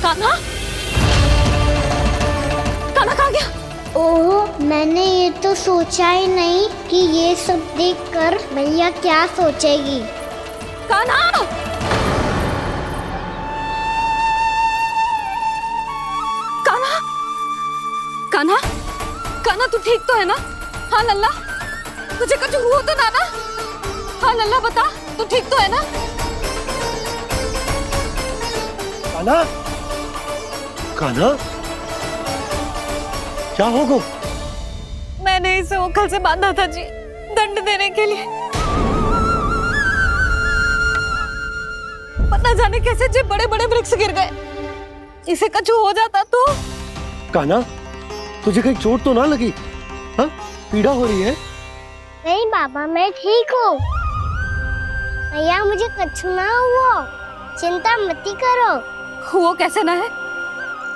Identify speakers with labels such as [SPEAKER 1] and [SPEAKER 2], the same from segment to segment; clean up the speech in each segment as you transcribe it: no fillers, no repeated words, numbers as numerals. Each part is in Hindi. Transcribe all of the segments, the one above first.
[SPEAKER 1] कान्हा, कान्हा कहाँ गया?
[SPEAKER 2] ओह, मैंने ये तो सोचा ही नहीं कि ये सब देखकर भैया क्या सोचेगी।
[SPEAKER 1] कान्हा, कान्हा, कान्हा, कान्हा तू ठीक तो है ना? हाँ लल्ला, तुझे कुछ हुआ तो ना? हाँ लल्ला बता, तू ठीक तो है ना?
[SPEAKER 3] कान्हा, कान्हा, क्या होगा?
[SPEAKER 1] मैंने इसे ओखल से बांधा था जी, दंड देने के लिए। पता जाने कैसे जे बड़े बड़े वृक्ष गिर गए। इसे कुछ हो जाता तो?
[SPEAKER 3] कान्हा, तुझे कहीं चोट तो ना लगी? हाँ, पीड़ा हो रही है?
[SPEAKER 2] नहीं बाबा, मैं ठीक हूँ। भैया मुझे कुछ ना हुआ, चिंता मत करो।
[SPEAKER 1] वो कैसे ना है?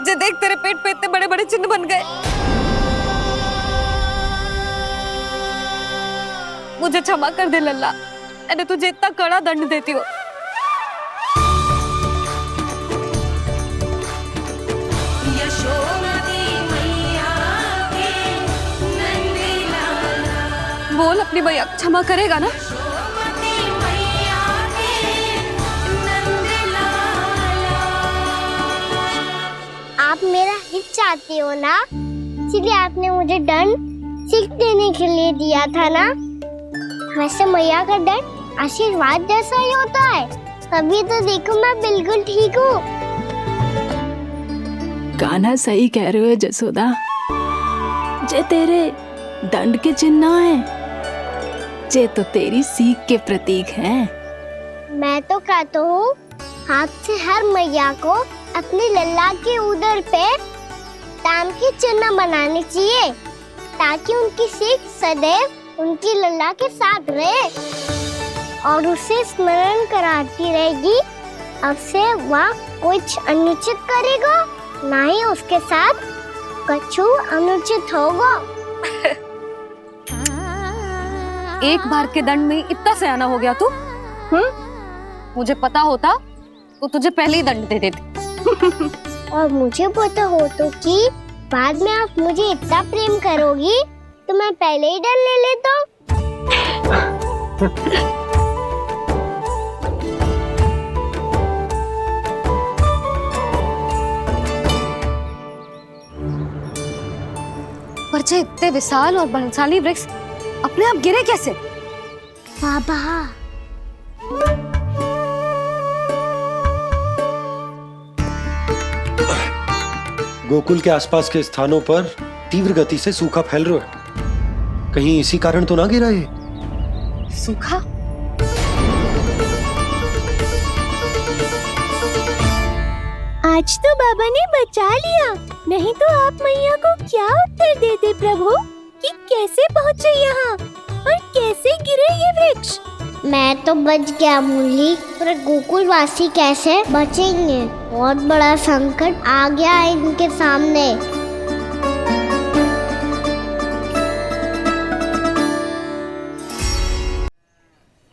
[SPEAKER 1] जे देख तेरे पेट पे इतने बड़े बड़े चिन्ह बन गए। मुझे क्षमा कर दे लल्ला, मैंने तुझे इतना कड़ा दंड देती हूँ। बोल अपनी भैया क्षमा करेगा ना?
[SPEAKER 2] आप मेरा हित चाहते हो ना, इसलिए आपने मुझे दंड सीख देने के लिए दिया था ना। वैसे मैया का दंड आशीर्वाद जैसा ही होता है, तभी तो देखो मैं बिल्कुल ठीक हूँ।
[SPEAKER 4] कान्हा सही कह रहे हो जसोदा, जे तेरे दंड के चिन्ह है, जे तो तेरी सीख के प्रतीक हैं।
[SPEAKER 2] मैं तो कहता हूँ हाथ से हर मैया को अपनी लल्ला के उदर पे ताम के चिन्ह बनाने चाहिए, ताकि उनकी सीख सदैव उनकी लल्ला के साथ रहे और उसे स्मरण कराती रहेगी। अब से वह कुछ अनुचित करेगा, ना ही उसके साथ कुछ अनुचित होगा।
[SPEAKER 1] एक बार के दंड में इतना सयाना हो गया तू? मुझे पता होता तो तुझे पहले ही दंड दे देती।
[SPEAKER 2] और मुझे पता हो तो कि बाद में आप मुझे इतना प्रेम करोगी तो मैं पहले ही दंड ले लेता हूँ।
[SPEAKER 1] पर जे इतने विशाल और बलशाली वृक्ष अपने आप गिरे कैसे?
[SPEAKER 2] बाबा,
[SPEAKER 3] गोकुल के आसपास के स्थानों पर तीव्र गति से सूखा फैल रहा है। कहीं इसी कारण तो ना गिरा ये?
[SPEAKER 1] सूखा?
[SPEAKER 2] आज तो बाबा ने बचा लिया, नहीं तो आप मैया को क्या उत्तर देते प्रभु कि कैसे पहुँचे यहाँ और कैसे गिरे ये वृक्ष। मैं तो बच गया मुरली, पर गोकुल वासी कैसे बचेंगे? बहुत बड़ा संकट आ गया है इनके सामने।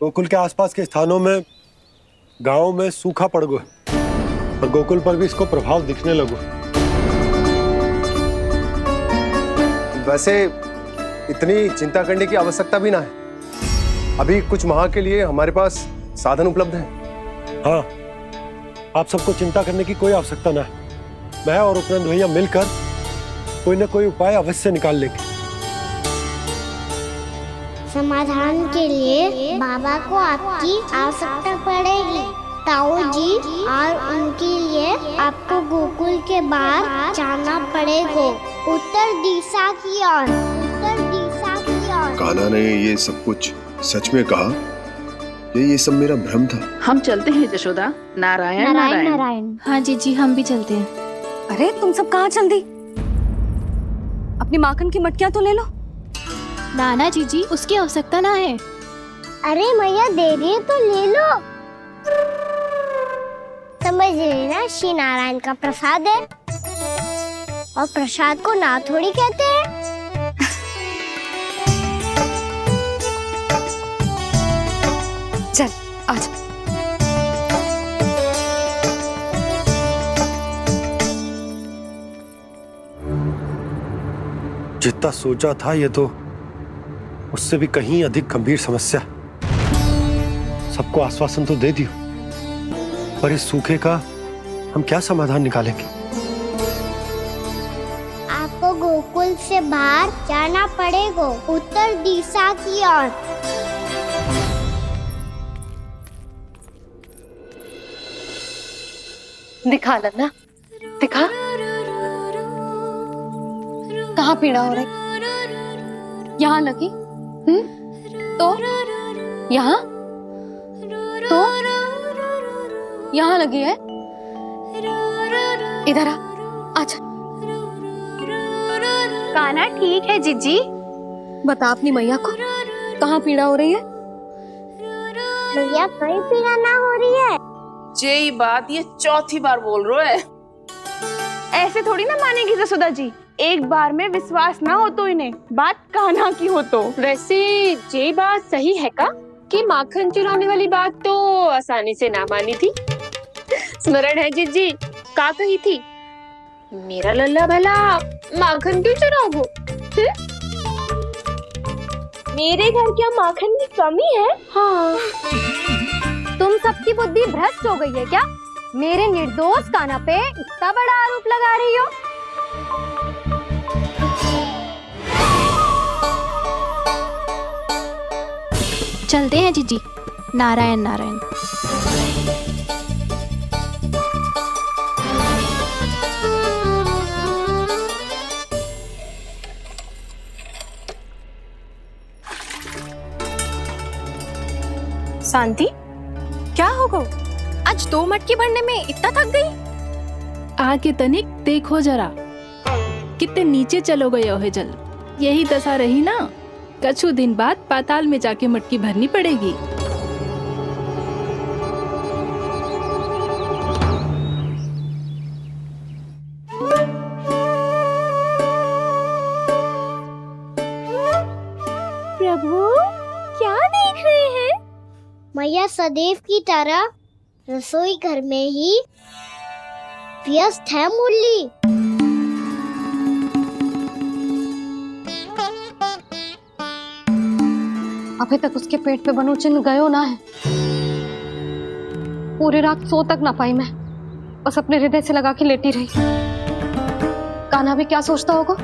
[SPEAKER 3] गोकुल के आसपास के स्थानों में, गांवों में सूखा पड़ गया और गोकुल पर भी इसको प्रभाव दिखने लगा।
[SPEAKER 5] वैसे इतनी चिंता करने की आवश्यकता भी ना है। अभी कुछ माह के लिए हमारे पास साधन उपलब्ध है।
[SPEAKER 3] हाँ, आप सबको चिंता करने की कोई आवश्यकता ना है। मैं और उपनंद भैया मिलकर कोई न कोई उपाय अवश्य निकाल लेंगे।
[SPEAKER 2] समाधान के लिए बाबा को आपकी आवश्यकता पड़ेगी। ताऊ जी और उनके लिए आपको गोकुल के बाहर जाना पड़ेगा, उत्तर दिशा की ओर, उत्तर दिशा की ओर।
[SPEAKER 6] कान्हा ने ये सब कुछ सच में कहा? ये सब मेरा भ्रम था?
[SPEAKER 4] हम चलते हैं जशोदा। नारायण नारायण
[SPEAKER 2] नारायण।
[SPEAKER 7] हाँ जी, हम भी चलते हैं।
[SPEAKER 1] अरे तुम सब कहाँ चल दी? अपनी माखन की मटकियाँ तो ले लो।
[SPEAKER 7] नाना जी, उसकी आवश्यकता ना है।
[SPEAKER 2] अरे मैया दे रही है तो ले लो। समझ लेना, श्री नारायण का प्रसाद है और प्रसाद को ना थोड़ी कहते हैं।
[SPEAKER 1] चल आजा।
[SPEAKER 3] जितना सोचा था ये तो उससे भी कहीं अधिक गंभीर समस्या। सबको आश्वासन तो दे दियो, पर इस सूखे का हम क्या समाधान निकालेंगे?
[SPEAKER 2] आपको गोकुल से बाहर जाना पड़ेगा, उत्तर दिशा की ओर।
[SPEAKER 1] दिखा लल्ला, दिखा। कहाँ पीड़ा हो रही? यहाँ लगी? तो यहाँ तो यहाँ लगी है? इधर आ, आजा।
[SPEAKER 7] कान्हा ठीक है जीजी।
[SPEAKER 1] बता अपनी मैया को कहाँ पीड़ा हो रही है?
[SPEAKER 2] भैया कहीं पीड़ा ना हो रही है।
[SPEAKER 8] यही बात ये चौथी बार बोल रहे है।
[SPEAKER 9] ऐसे थोड़ी ना मानेगी जसोदा जी, एक बार में विश्वास ना हो तो इन्हें, बात कान्हा की हो तो।
[SPEAKER 10] वैसे ये बात सही है का कि माखन चुराने वाली बात तो आसानी से ना मानी थी। स्मरण है जीजी का कही थी, मेरा लल्ला भला माखन क्यों चुराओगे? मेरे घर क्या माखन की कमी है?
[SPEAKER 1] हाँ, तुम सबकी बुद्धि भ्रष्ट हो गई है क्या? मेरे निर्दोष कान्हा पे इतना बड़ा आरोप लगा रही हो?
[SPEAKER 7] चलते हैं जीजी। नारायण नारायण।
[SPEAKER 1] शांति, क्या हो गो? आज 2 मटकी भरने में इतना थक गई?
[SPEAKER 4] आके तनिक देखो जरा, कितने नीचे चलो गए हो जल। यही दशा रही ना, कछु दिन बाद पाताल में जाके मटकी भरनी पड़ेगी।
[SPEAKER 2] प्रभु क्या देख रहे हैं? मैया सदैव की तरह रसोई घर में ही व्यस्त है मुरली।
[SPEAKER 1] अभी तक उसके पेट पे बनो चिन्ह गयो ना है। पूरी रात सो तक ना पाई मैं, बस अपने हृदय से लगा के लेटी रही। कान्हा भी क्या सोचता होगा?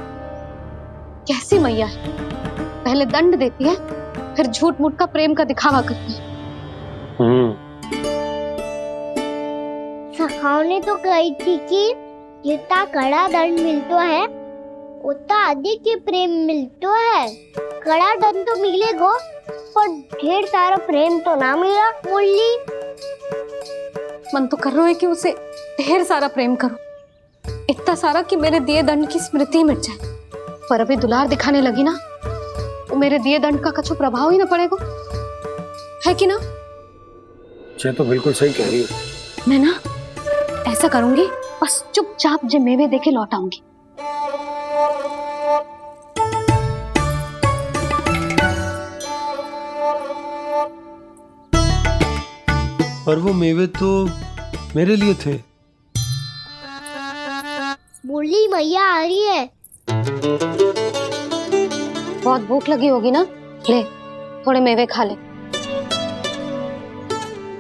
[SPEAKER 1] कैसी मैया है, पहले दंड देती है, फिर झूठ मूठ का प्रेम का दिखावा करती है।
[SPEAKER 2] सखाओ ने तो कही थी कि जितना कड़ा दंड मिलता है उतना अधिक ही प्रेम मिलता है। कड़ा दंड तो मिलेगा पर ढेर सारा प्रेम तो ना मिला मुरली।
[SPEAKER 1] मन तो कर रहा है कि उसे ढेर सारा प्रेम करो, इतना सारा कि मेरे दिए दंड की स्मृति मिट जाए। पर अभी दुलार दिखाने लगी ना, वो मेरे दिए दंड का कछु प्रभाव ही ना पड़ेगा, है कि ना?
[SPEAKER 3] ये तो बिल्कुल सही कह रही है।
[SPEAKER 1] मैं ना ऐसा करूंगी, बस चुपचाप जे मेवे देके लौट आऊंगी।
[SPEAKER 3] और वो मेवे तो मेरे लिए थे।
[SPEAKER 2] मुरली मैया आ रही है।
[SPEAKER 1] बहुत भूख लगी होगी ना, ले थोड़े मेवे खा ले।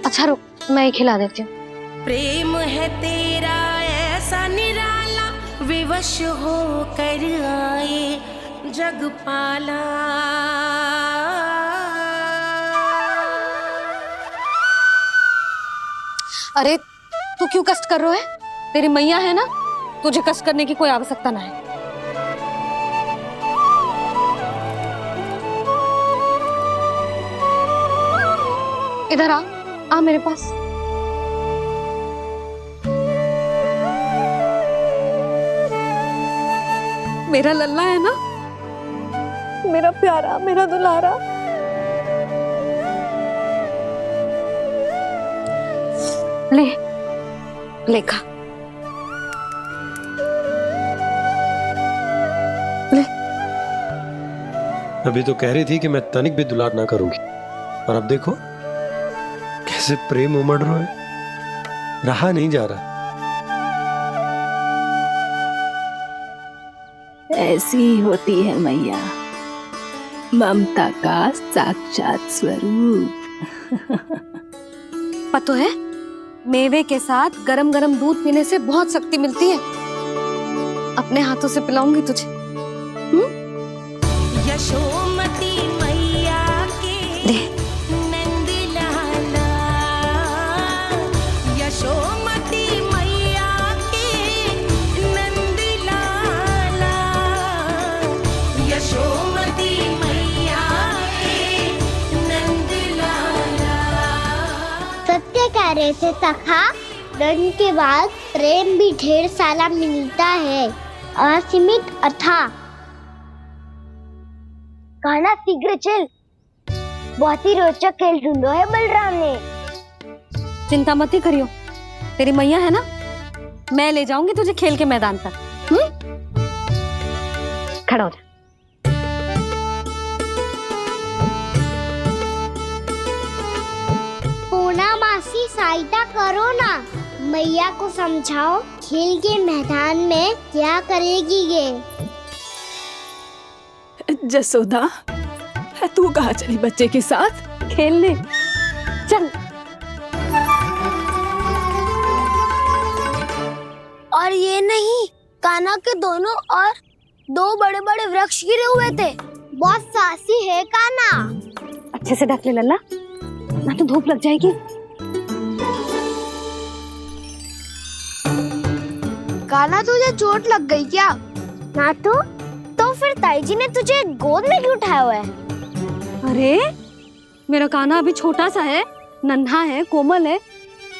[SPEAKER 1] अच्छा रुक, मैं ही खिला देती हूँ।
[SPEAKER 8] प्रेम है तेरा ऐसा निराला, विवश हो कर आए जगपाला।
[SPEAKER 1] अरे तू क्यों कष्ट कर रहा है? तेरी मैया है ना, तुझे कष्ट करने की कोई आवश्यकता ना है। इधर आ मेरे पास। मेरा लल्ला है ना, मेरा प्यारा, मेरा दुलारा। ले ले खा, ले।
[SPEAKER 3] अभी तो कह रही थी कि मैं तनिक भी दुलार ना करूंगी, और अब देखो कैसे प्रेम उमड़ रहा है, रहा नहीं जा रहा।
[SPEAKER 4] ऐसी ही होती है मैया, ममता का साक्षात स्वरूप।
[SPEAKER 1] पता है, मेवे के साथ गरम गरम दूध पीने से बहुत शक्ति मिलती है। अपने हाथों से पिलाऊंगी तुझे।
[SPEAKER 8] यशोमती मैया के नंद लाला, यशोमती मैया के नंद लाला, यशोमती मैया के नंद लाला।
[SPEAKER 2] सत्य कह रहे थे सखा, दंड के बाद प्रेम भी ढेर सारा मिलता है, असीमित अथाह। गाना शीघ्र चल, बहुत ही रोचक खेल ढूंढो है बलराम ने।
[SPEAKER 1] चिंता मत ही करियो, तेरी मैया है ना, मैं ले जाऊंगी तुझे खेल के मैदान तक। खड़ा हो जा।
[SPEAKER 2] पूना मासी सहायता करो ना, मैया को समझाओ खेल के मैदान में क्या करेगी ये।
[SPEAKER 4] जसोदा, तू कहाँ चली बच्चे के साथ
[SPEAKER 1] खेलने? चल।
[SPEAKER 2] और ये नहीं, कान्हा के दोनों और दो बड़े बड़े वृक्ष गिरे हुए थे। बहुत साहसी है कान्हा।
[SPEAKER 1] अच्छे से ढक ले लल्ला, ना तो धूप लग जाएगी।
[SPEAKER 2] कान्हा, तुझे चोट लग गई क्या? ना तो फिर ताई जी ने तुझे गोद में क्यों उठाया हुआ है?
[SPEAKER 1] अरे मेरा कान्हा अभी छोटा सा है, नन्हा है, कोमल है।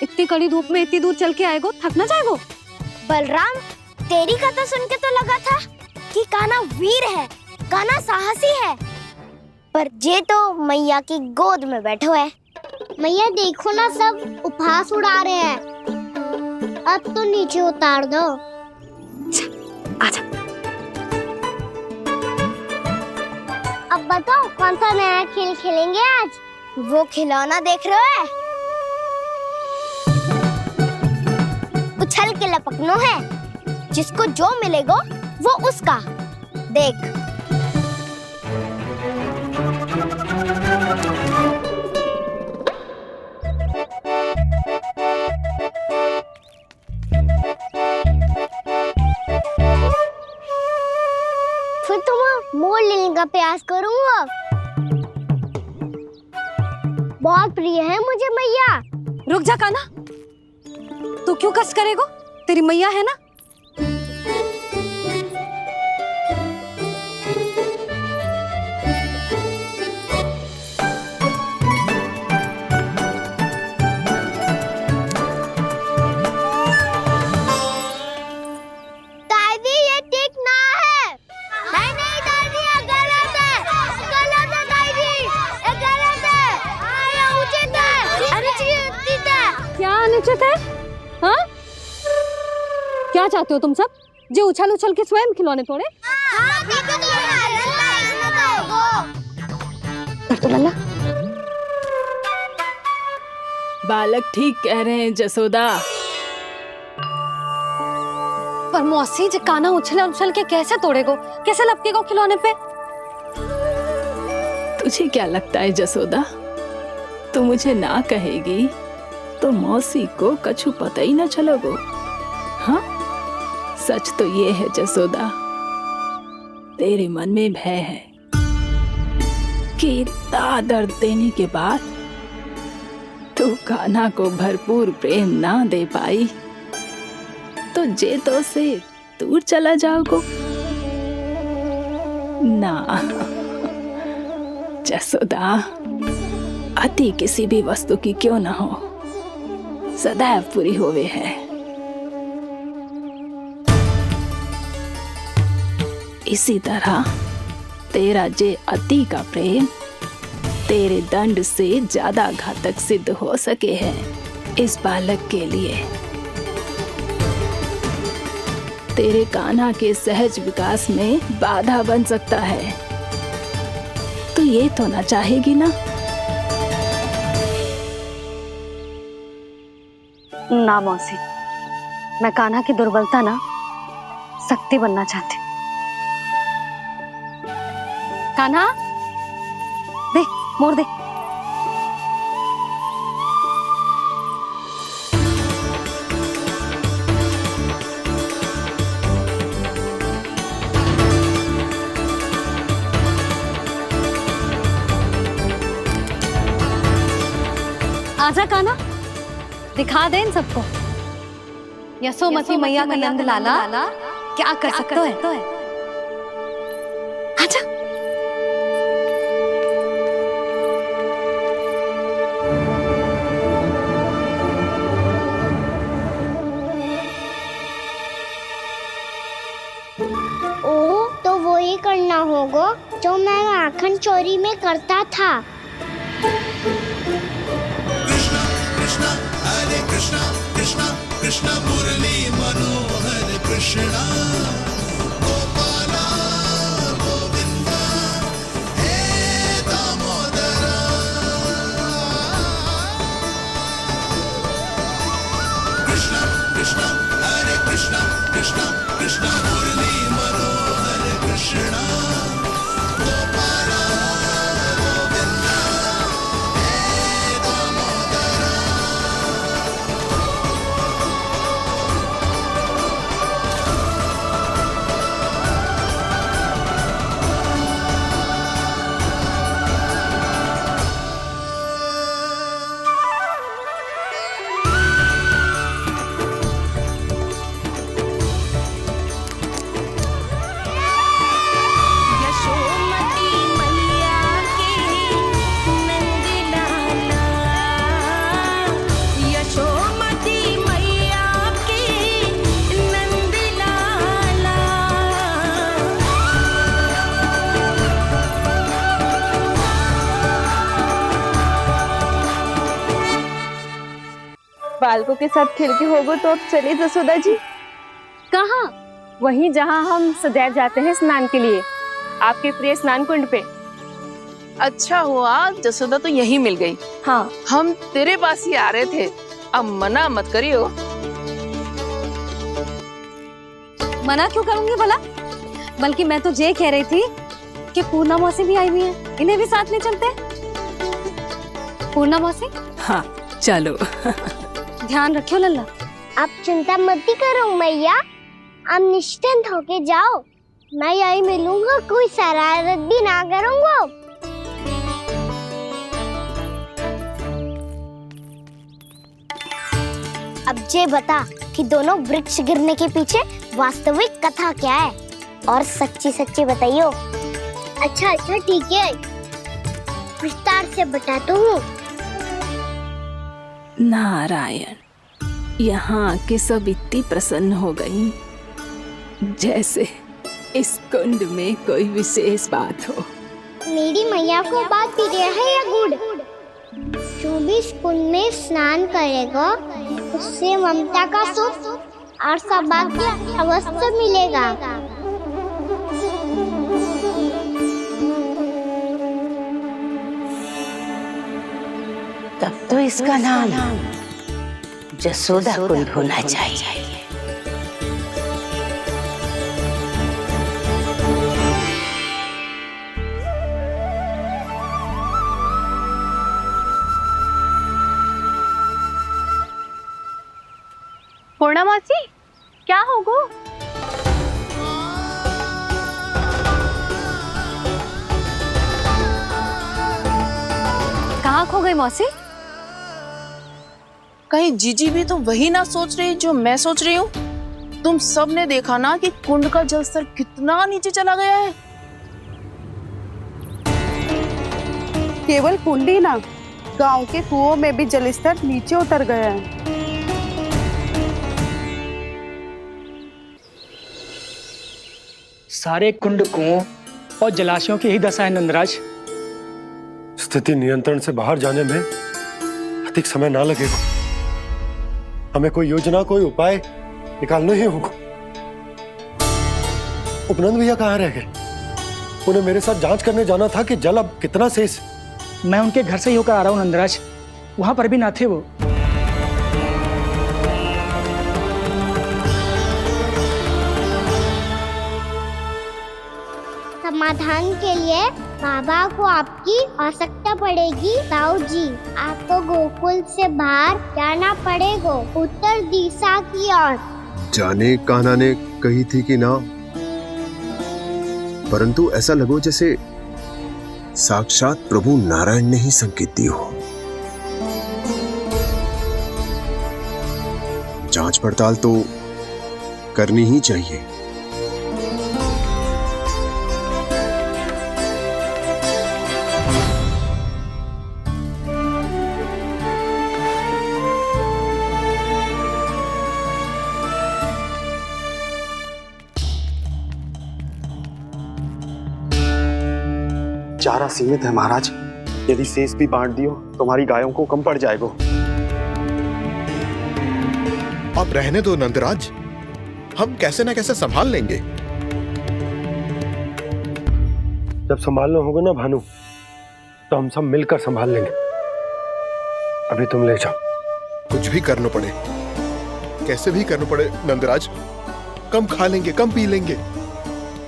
[SPEAKER 1] इतनी कड़ी धूप में इतनी दूर चल के आएगो, थक ना जाएगो?
[SPEAKER 2] बलराम, तेरी कथा सुन के तो लगा था कि कान्हा वीर है, कान्हा साहसी है, पर जे तो मैया की गोद में बैठो है। मैया देखो ना, सब उपहास उड़ा रहे हैं। अब तो नीचे उतार दो।
[SPEAKER 1] आजा।
[SPEAKER 2] अब बताओ कौन सा नया खेल खेलेंगे आज? वो खिलौना देख रहे हो? उछल के लपकनो है, जिसको जो मिलेगा वो उसका। देख। फिर तुम मोड़ लेने का प्रयास करूंगा। बहुत प्रिय है मुझे मैया।
[SPEAKER 1] रुक जा कान्हा, तू क्यों कष्ट करेगो? तेरी मैया है ना।
[SPEAKER 2] दादी, ये ठीक ना है। नहीं नहीं दादी, ये गलत है। गलत है दादी, ये गलत है। ये उचित है, अनुचित है।
[SPEAKER 1] क्या अनुचित है? हाँ? क्या चाहते हो तुम सब? जो उछल उछल के स्वयं खिलौने तोड़े? तो लल्ला,
[SPEAKER 4] बालक ठीक कह रहे हैं जसोदा।
[SPEAKER 1] पर मौसी, जो कान्हा उछल उछल के कैसे तोड़ेगो, कैसे लपकेगो खिलौने पे?
[SPEAKER 4] तुझे क्या लगता है जसोदा, तू मुझे ना कहेगी तो मौसी को कछु पता ही ना चलोगो? हाँ, सच तो ये है जसोदा, तेरे मन में भय है कि इतना दर्द देने के बाद तू कान्हा को भरपूर प्रेम ना दे पाई तो जेतो से दूर चला जाओगो ना। जसोदा, अति किसी भी वस्तु की क्यों ना हो, सदैव पूरी होवे है। इसी तरह तेरा जे अति का प्रेम तेरे दंड से ज्यादा घातक सिद्ध हो सके है इस बालक के लिए। तेरे कान्हा के सहज विकास में बाधा बन सकता है, तो ये तो ना चाहेगी ना?
[SPEAKER 1] ना मौसी, मैं कान्हा की दुर्बलता ना शक्ति बनना चाहती हूँ। कान्हा, दे मोर दे। आजा कान्हा, दिखा दे इन सबको यशोमती मैया का नंद लाला क्या कर सकता है। आजा।
[SPEAKER 2] ओ तो वही करना होगा जो मैं माखन चोरी में करता था।
[SPEAKER 8] यशोमती मैया के नंद लाला, यशोमती मैया के नंद लाला।
[SPEAKER 9] बालकों के साथ खेल के होगो तो अब चलिए जसोदा जी।
[SPEAKER 1] कहाँ?
[SPEAKER 10] वहीं जहाँ हम सदैव जाते हैं स्नान के लिए, आपके प्रिय स्नान कुंड पे।
[SPEAKER 11] अच्छा हुआ जसोदा तो यहीं मिल गई।
[SPEAKER 10] हाँ,
[SPEAKER 11] हम तेरे पास ही आ रहे थे, अब मना मत करियो।
[SPEAKER 1] मना क्यों करूंगी भला? बल्कि मैं तो ये कह रही थी कि पूर्णा मौसी भी आई हुई है, इन्हें भी साथ ले चलते हैं। पूर्णा मौसी,
[SPEAKER 4] हाँ चलो।
[SPEAKER 1] ध्यान रखियो लल्ला।
[SPEAKER 2] आप चिंता मत करो मैया, आप निश्चिंत होके जाओ, मैं यही मिलूंगा, कोई शरारत भी ना करूंगा। अब ये बता कि दोनों वृक्ष गिरने के पीछे वास्तविक कथा क्या है, और सच्ची सच्ची बताइयो। अच्छा अच्छा ठीक है, विस्तार से बताता हूँ।
[SPEAKER 4] नारायण, यहाँ के सब इतनी प्रसन्न हो गई जैसे इस कुंड में कोई विशेष बात हो।
[SPEAKER 2] मेरी मैया को बात प्रिय है या गुड़? जो भी इस कुंड में स्नान करेगा उससे ममता का सुख और सौभाग्य अवश्य मिलेगा।
[SPEAKER 12] तब तो इसका नाम जसोदा कुंड होना चाहिए।
[SPEAKER 9] पूर्णा मौसी, क्या होगो?
[SPEAKER 1] कहाँ खो गई मौसी?
[SPEAKER 11] कहीं जीजी भी तो वही ना सोच रही जो मैं सोच रही हूँ। तुम सब ने देखा ना कि कुंड का जलस्तर कितना नीचे चला गया है।
[SPEAKER 9] केवल कुंड ही ना, गांव के कुओं में भी जलस्तर नीचे उतर गया है।
[SPEAKER 13] सारे कुंड, कुओं और जलाशयों की ही दशा है नंदराज।
[SPEAKER 3] स्थिति नियंत्रण से बाहर जाने में अधिक समय ना लगेगा। हमें कोई योजना, कोई उपाय निकालना ही होगा। उपनंद भैया कहाँ रह गए? उन्हें मेरे साथ जांच करने जाना था कि जल अब कितना शेष।
[SPEAKER 13] मैं उनके घर से ही होकर आ रहा हूँ नंदराज, वहां पर भी ना थे वो।
[SPEAKER 2] समाधान के लिए बाबा को आपकी आवश्यकता पड़ेगी। ताऊ जी, आपको गोकुल से बाहर जाना पड़ेगा, उत्तर दिशा की ओर।
[SPEAKER 6] जाने कान्हा ने कही थी कि ना, परंतु ऐसा लगो जैसे साक्षात प्रभु नारायण ने ही संकेत दी हो। जांच पड़ताल तो करनी ही चाहिए।
[SPEAKER 14] चारा सीमित है महाराज, यदि शेष भी बांट दियो तो हमारी गायों को कम पड़ जाएगा।
[SPEAKER 6] अब रहने दो नंदराज, हम कैसे न कैसे संभाल लेंगे।
[SPEAKER 3] जब संभालना होगा ना भानु, तो हम सब मिलकर संभाल लेंगे। अभी तुम ले जाओ।
[SPEAKER 6] कुछ भी करना पड़े, कैसे भी करना पड़े नंदराज, कम खा लेंगे, कम पी लेंगे,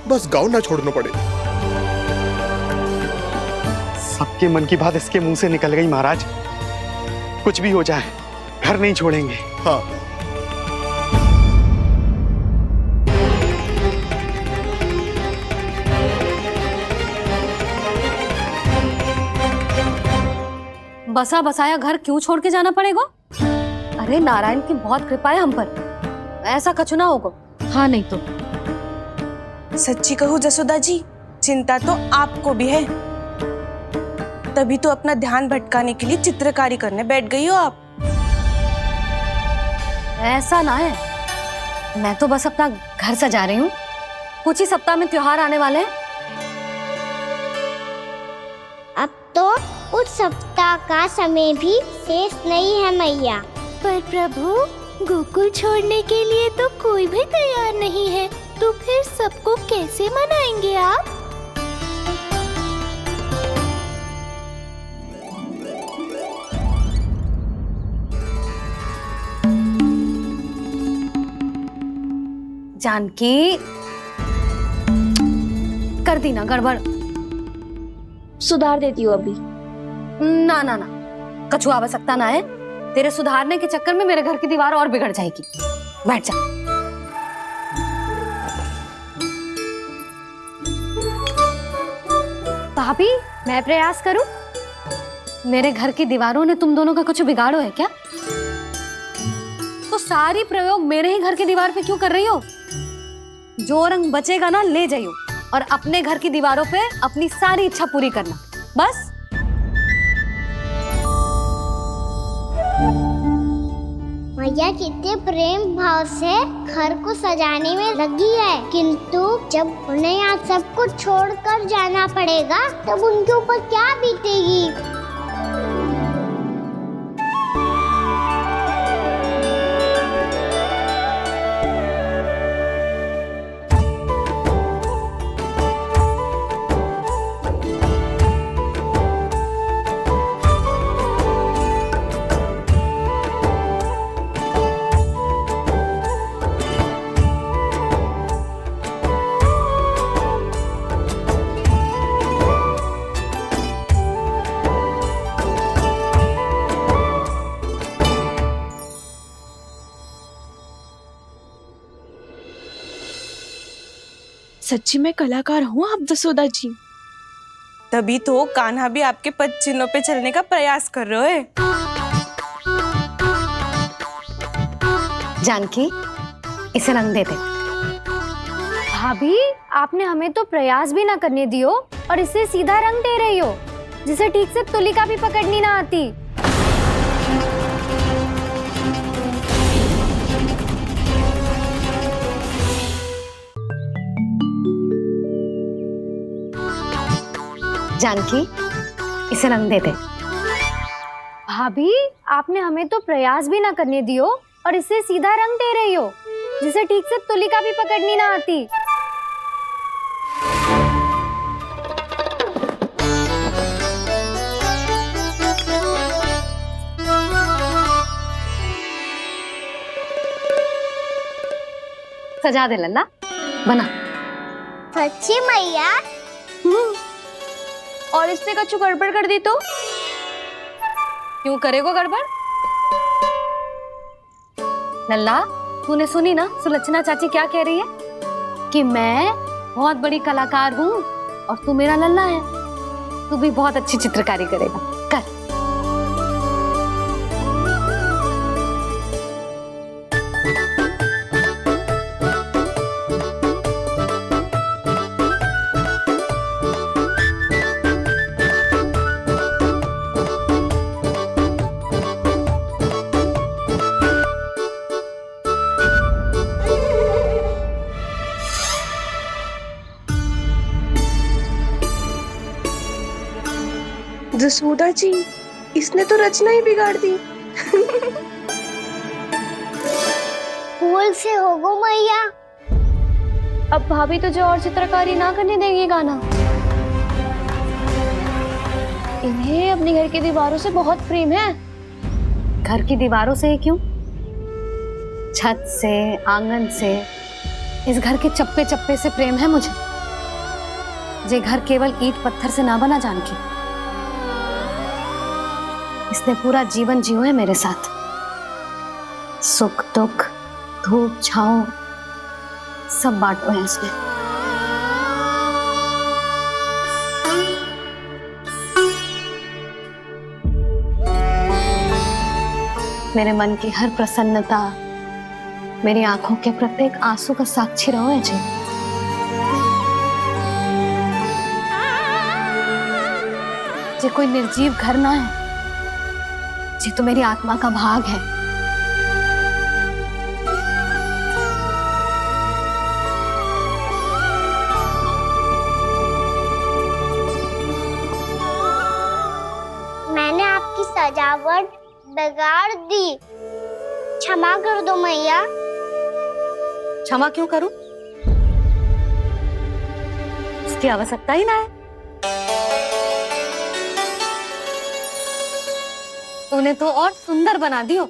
[SPEAKER 6] बस गाँव ना छोड़ना पड़े।
[SPEAKER 14] सबके मन की बात इसके मुंह से निकल गई महाराज। कुछ भी हो जाए घर नहीं छोड़ेंगे।
[SPEAKER 6] हाँ,
[SPEAKER 1] बसा बसाया घर क्यों छोड़ के जाना पड़ेगा? अरे नारायण की बहुत कृपा है हम पर, ऐसा कछु ना होगा। हाँ नहीं तो
[SPEAKER 9] सच्ची कहूँ जसोदा जी, चिंता तो आपको भी है, तभी तो अपना ध्यान भटकाने के लिए चित्रकारी करने बैठ गई हो आप।
[SPEAKER 1] ऐसा ना है, मैं तो बस अपना घर सजा रही हूँ। कुछ ही सप्ताह में त्योहार आने वाले हैं।
[SPEAKER 2] अब तो उस सप्ताह का समय भी शेष नहीं है मैया।
[SPEAKER 7] पर प्रभु, गोकुल छोड़ने के लिए तो कोई भी तैयार नहीं है, तो फिर सबको कैसे मनाएंगे आप?
[SPEAKER 1] जानकी, कर दी ना गड़बड़।
[SPEAKER 10] सुधार देती हूँ अभी।
[SPEAKER 1] ना ना ना, कछु आवश्यकता ना है। तेरे सुधारने के चक्कर में मेरे घर की दीवार और बिगड़ जाएगी। बैठ जा। भाभी, मैं प्रयास करूं? मेरे घर की दीवारों ने तुम दोनों का कुछ बिगाड़ो है क्या? तो सारी प्रयोग मेरे ही घर की दीवार पे क्यों कर रही हो? जो रंग बचेगा ना ले जाइयो, और अपने घर की दीवारों पे अपनी सारी इच्छा पूरी करना, बस।
[SPEAKER 2] मैया कितने प्रेम भाव से घर को सजाने में लगी है, किंतु जब उन्हें यहाँ सब कुछ छोड़कर जाना पड़ेगा तब उनके ऊपर क्या बीतेगी।
[SPEAKER 9] सच्ची में कलाकार हूँ आप जसोदा जी, तभी तो कान्हा भी आपके पद चिन्हों पे चलने का प्रयास कर रहे हैं।
[SPEAKER 1] जानकी, इसे रंग दे दे।
[SPEAKER 7] भाभी, आपने हमें तो प्रयास भी ना करने दियो और इसे सीधा रंग दे रही हो, जिसे ठीक से तुलिका भी पकड़नी ना आती।
[SPEAKER 1] जानकी, इसे रंग दे दे।
[SPEAKER 7] भाभी, आपने हमें तो प्रयास भी ना करने दियो और इसे सीधा रंग दे रही हो, जिसे ठीक से तुलिका भी पकड़नी ना आती।
[SPEAKER 1] सजा दे लल्ला, बना।
[SPEAKER 2] सच्ची मैया?
[SPEAKER 11] और इसने कछु गड़बड़ कर दी तो?
[SPEAKER 1] क्यों करेगो गड़बड़? लल्ला, तूने सुनी ना सुलक्षणा चाची क्या कह रही है? कि मैं बहुत बड़ी कलाकार हूँ और तू मेरा लल्ला है। तू भी बहुत अच्छी चित्रकारी करेगा, कर।
[SPEAKER 9] जसोदा जी, इसने तो रचना ही बिगाड़ दी।
[SPEAKER 2] फूल से होगो मैया।
[SPEAKER 7] अब भाभी तुझे और चित्रकारी ना करने देंगी गाना? इन्हें अपने घर की दीवारों से बहुत प्रेम है।
[SPEAKER 1] घर की दीवारों से क्यों? छत से, आंगन से, इस घर के चप्पे चप्पे से प्रेम है मुझे। ये घर केवल ईंट पत्थर से ना बना जानकी। इसने पूरा जीवन जियो है मेरे साथ। सुख दुख, धूप छाँव सब बांटो है इसने। मेरे मन की हर प्रसन्नता, मेरी आंखों के प्रत्येक आंसू का साक्षी रहो है जी। ये कोई निर्जीव घर ना है, ये तो मेरी आत्मा का भाग है।
[SPEAKER 2] मैंने आपकी सजावट बिगाड़ दी, क्षमा कर दो मैया।
[SPEAKER 1] क्षमा क्यों करूं? उसकी आवश्यकता ही ना है। तूने तो और सुंदर बना दियो।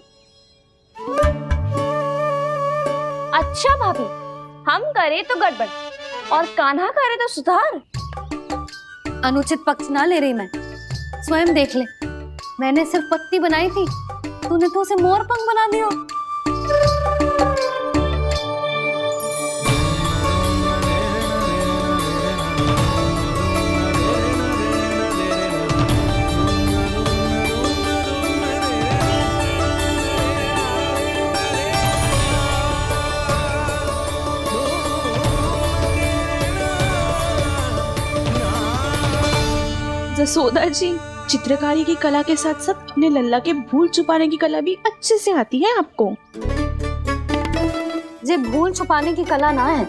[SPEAKER 7] अच्छा भाभी, हम करे तो गड़बड़ और कान्हा करे तो सुधार।
[SPEAKER 1] अनुचित पक्ष ना ले रही मैं, स्वयं देख ले। मैंने सिर्फ पत्ती बनाई थी, तूने तो उसे मोर पंख बना दियो।
[SPEAKER 11] जसोदा जी, चित्रकारी की कला के साथ साथ अपने लल्ला के भूल छुपाने की कला भी अच्छे से आती है आपको।
[SPEAKER 1] ये भूल छुपाने की कला ना है,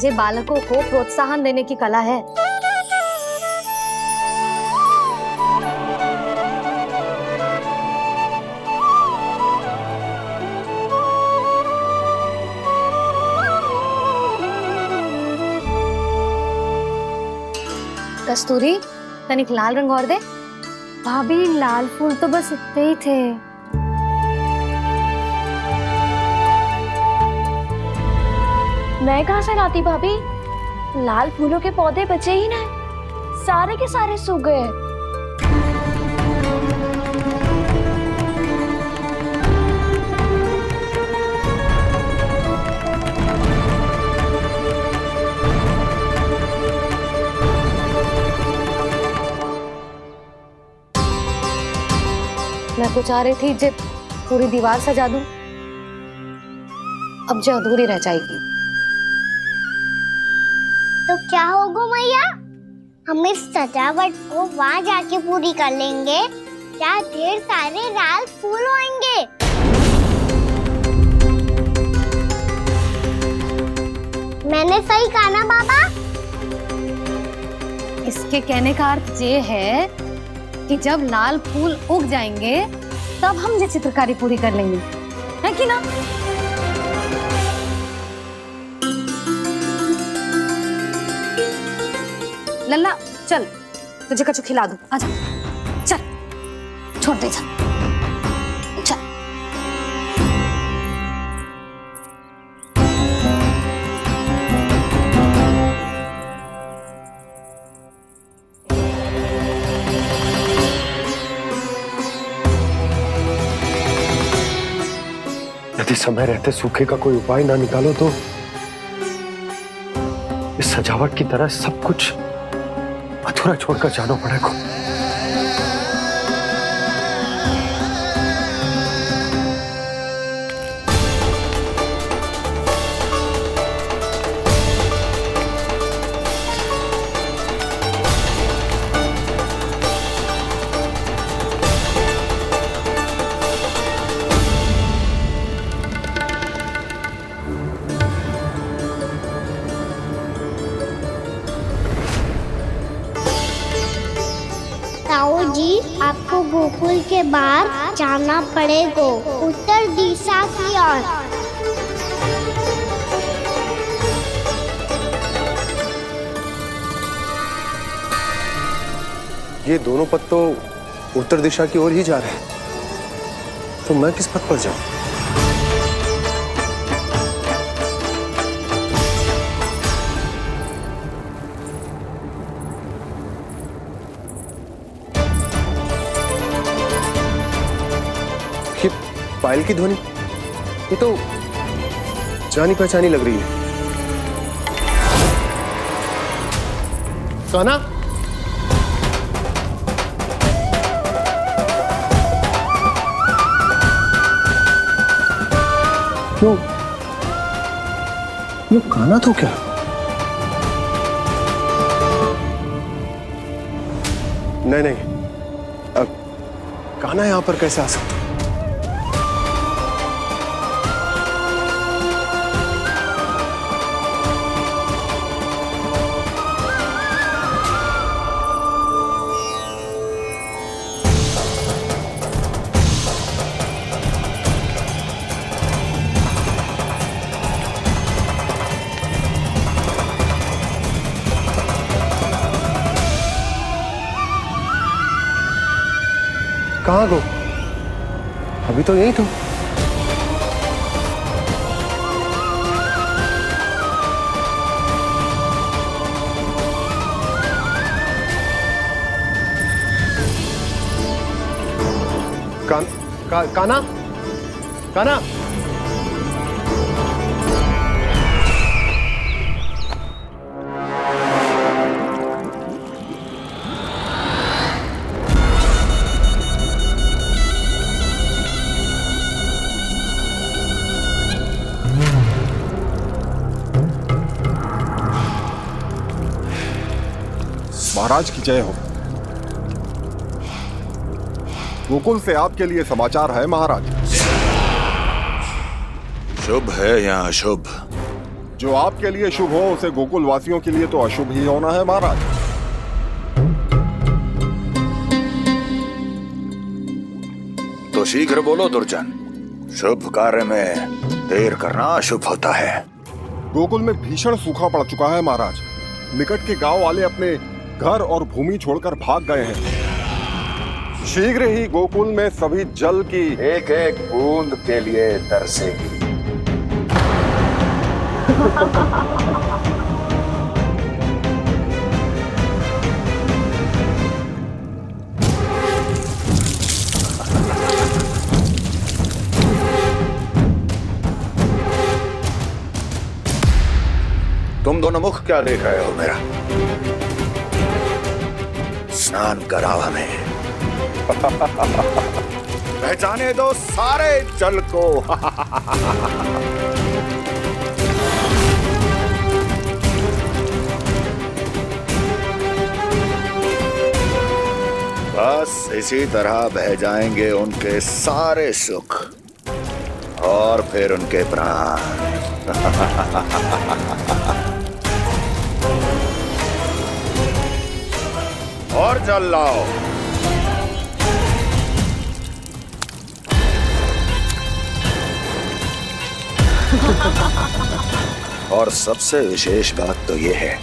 [SPEAKER 1] ये बालकों को प्रोत्साहन देने की कला है। कस्तूरी, तनिक लाल रंग और दे।
[SPEAKER 7] भाभी, लाल फूल तो बस इतने ही थे। मैं कहाँ से लाती भाभी? लाल फूलों के पौधे बचे ही नहीं, सारे के सारे सूख गए।
[SPEAKER 1] मैं तो चाह रही थी जे पूरी दीवार सजा दूं, अब जो अधूरी रह जाएगी।
[SPEAKER 2] तो क्या होगा मैया? हम इस सजावट को वहाँ जाके पूरी कर लेंगे, जहाँ ढेर सारे लाल फूल होंगे। मैंने सही कहा ना बाबा?
[SPEAKER 1] इसके कहने का अर्थ ये है कि जब लाल फूल उग जाएंगे तब हम ये चित्रकारी पूरी कर लेंगे, है कि ना? लल्ला चल, तुझे कछु खिला दूं, आजा। चल, छोड़ दे, चल चल।
[SPEAKER 3] यदि समय रहते सूखे का कोई उपाय ना निकालो तो इस सजावट की तरह सब कुछ अधूरा छोड़कर जाना पड़ेगा।
[SPEAKER 2] ताऊ जी, आपको गोकुल के बाहर जाना पड़ेगा, उत्तर दिशा की ओर।
[SPEAKER 5] ये दोनों पथ तो उत्तर दिशा की ओर ही जा रहे हैं, तो मैं किस पथ पर जाऊं? ये पायल की ध्वनि, ये तो जानी पहचानी लग रही है। कान्हा, क्यों? ये कान्हा तो क्या? नहीं, कान्हा यहां पर कैसे आ सकता? कहाँ गो? अभी तो यही तो। कान्हा, कान्हा,
[SPEAKER 6] महाराज की जय हो। गोकुल से आपके लिए समाचार है महाराज।
[SPEAKER 15] शुभ है या अशुभ?
[SPEAKER 6] जो आपके लिए शुभ हो उसे गोकुल वासियों के लिए तो अशुभ ही होना है महाराज।
[SPEAKER 15] तो शीघ्र बोलो दुर्जन, शुभ कार्य में देर करना अशुभ होता है।
[SPEAKER 6] गोकुल में भीषण सूखा पड़ चुका है महाराज। निकट के गांव वाले अपने घर और भूमि छोड़कर भाग गए हैं। शीघ्र ही गोकुल में सभी जल की
[SPEAKER 15] एक एक बूंद के लिए तरसेगी। तुम दोनों मुख क्या देख रहे हो मेरा? स्नान कराओ हमें। पहचाने दो सारे जल को। बस इसी तरह बह जाएंगे उनके सारे सुख और फिर उनके प्राण। और जल लाओ। और सबसे विशेष बात तो यह है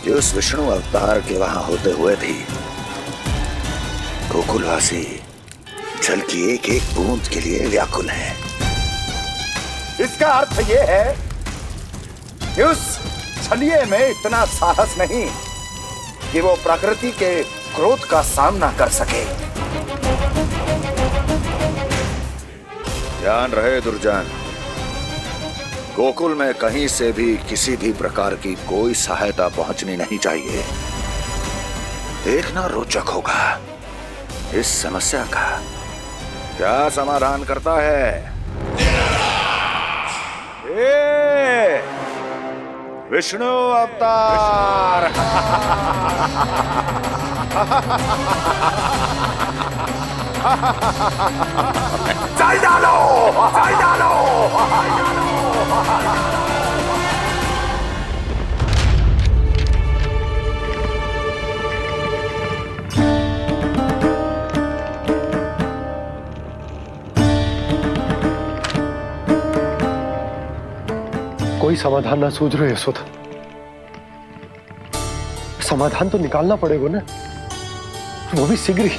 [SPEAKER 15] कि उस विष्णु अवतार के वहां होते हुए भी गोकुलवासी जल की एक एक बूंद के लिए व्याकुल हैं। इसका अर्थ यह है कि उस छलिए में इतना साहस नहीं कि वो प्रकृति के क्रोध का सामना कर सके। ध्यान रहे दुर्जन, गोकुल में कहीं से भी किसी भी प्रकार की कोई सहायता पहुंचनी नहीं चाहिए। देखना रोचक होगा इस समस्या का क्या समाधान करता है। ए, विष्णु अवतार। चल डालो, चल डालो।
[SPEAKER 3] कोई समाधान ना सूझ रहे यशोदा। समाधान तो निकालना पड़ेगा ना, वो भी शीघ्र ही।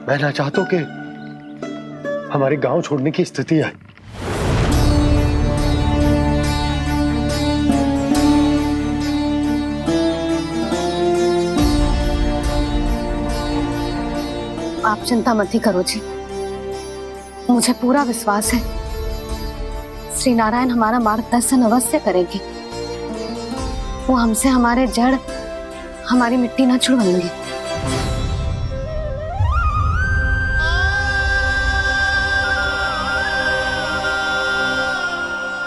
[SPEAKER 3] मैं ना चाहता कि हमारे गांव छोड़ने की स्थिति आए।
[SPEAKER 1] आप चिंता मत ही करो जी, मुझे पूरा विश्वास है श्री नारायण हमारा मार्गदर्शन अवश्य करेंगे। वो हमसे हमारे जड़, हमारी मिट्टी न छुड़वाएंगे।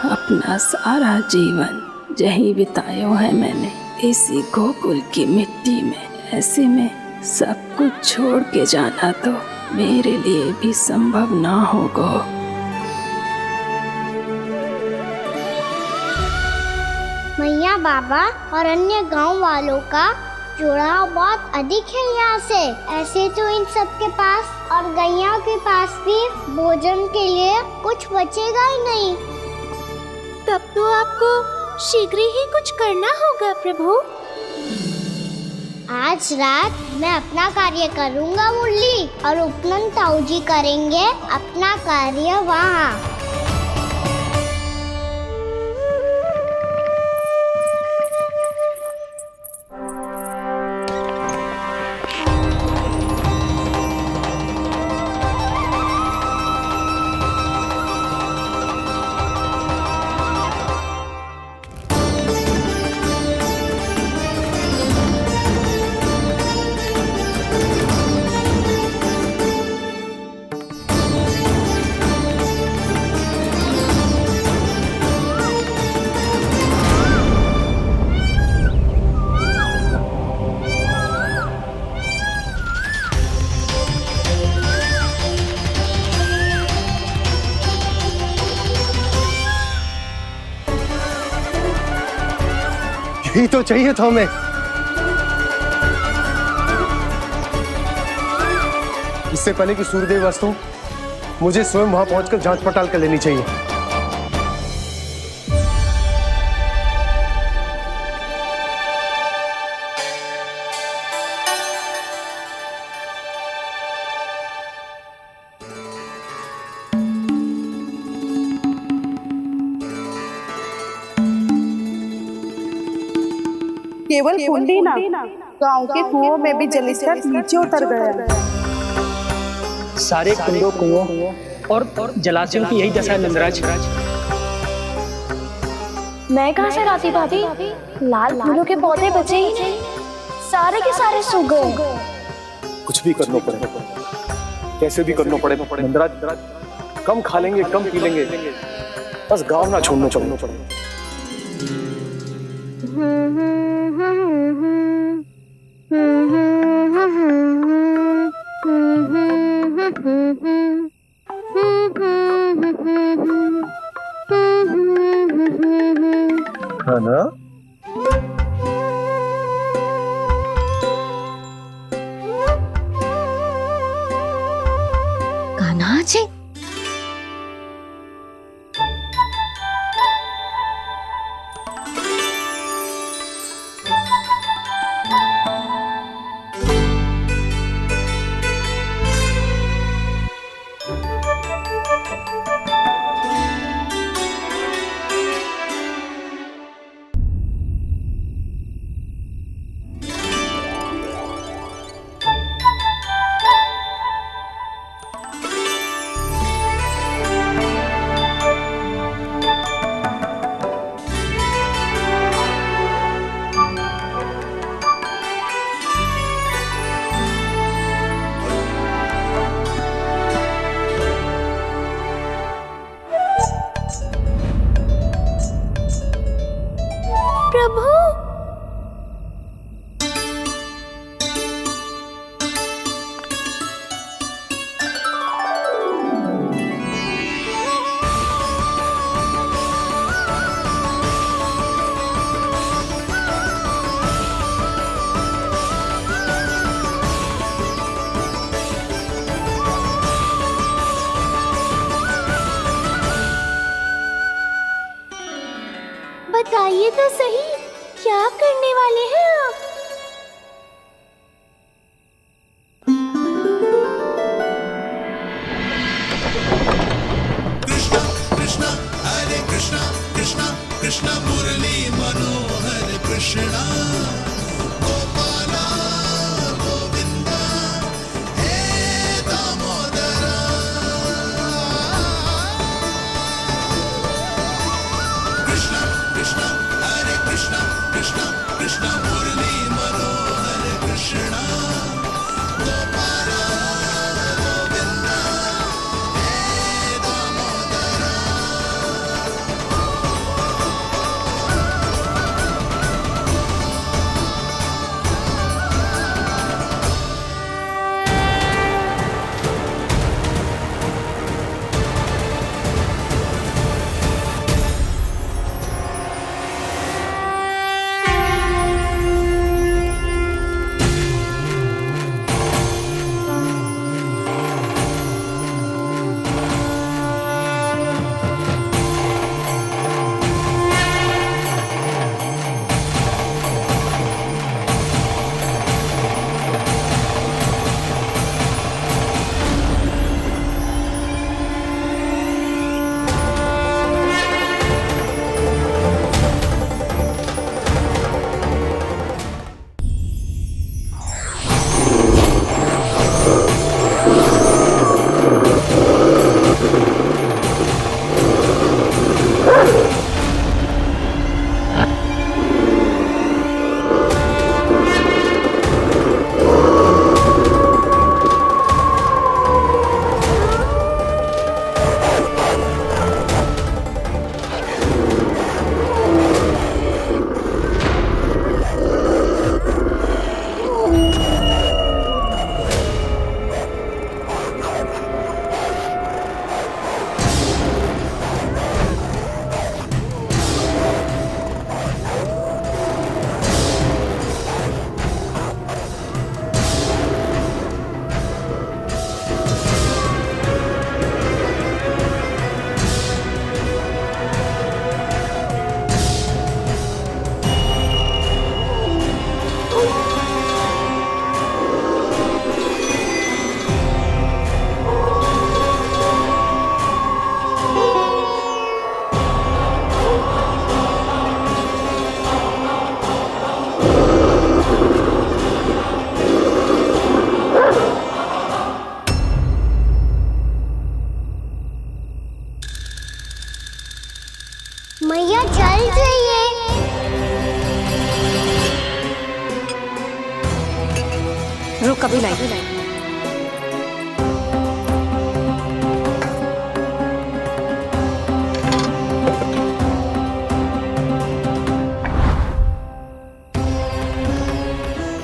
[SPEAKER 4] अपना सारा जीवन यही बितायो है मैंने, इसी गोकुल की मिट्टी में। ऐसे में सब कुछ छोड़ के जाना तो मेरे लिए भी संभव ना होगा।
[SPEAKER 2] मैया बाबा और अन्य गांव वालों का जुड़ाव बहुत अधिक है यहाँ से। ऐसे तो इन सब के पास और गैया के पास भी भोजन के लिए कुछ बचेगा ही नहीं।
[SPEAKER 8] तब तो आपको शीघ्र ही कुछ करना होगा प्रभु।
[SPEAKER 2] आज रात मैं अपना कार्य करूँगा मुरली, और उपनंद ताऊ जी करेंगे अपना कार्य वहाँ।
[SPEAKER 3] यही तो चाहिए था हमें।
[SPEAKER 5] इससे पहले कि सूर्यदेव वस्तु, मुझे स्वयं वहां पहुंचकर जांच पड़ताल कर लेनी चाहिए।
[SPEAKER 11] केवल कुंडी ना, गांव के कुओं में भी जलस्तर नीचे उतर गया।
[SPEAKER 13] सारे कुंडों, कुओं और जलाशयों की यही दशा है नंदराज।
[SPEAKER 7] मैं कहाँ से लाती भाभी? लाल फूलों के पौधे बचे ही नहीं, सारे के सारे सूख गए।
[SPEAKER 5] कुछ भी करना पड़ेगा, कैसे भी करना पड़ेगा नंदराज। कम खा लेंगे, कम पी लेंगे, बस गांव ना छोड़ना चाहिए। है ना?
[SPEAKER 1] कान्हा जी,
[SPEAKER 8] बोलिए तो सही, क्या करने वाले हैं आप?
[SPEAKER 16] कृष्णा हरे कृष्णा कृष्णा कृष्णा मुरली मनोहर कृष्णा गोपाला गोविंदा हे दामोदरा कृष्णा कृष्णा हरे कृष्णा कृष्णा कृष्णा मुरली मनोहर कृष्णा गोपाला गोविंदा हे दामोदरा
[SPEAKER 2] मैया चल जाइए।
[SPEAKER 1] रुक अभी लाई।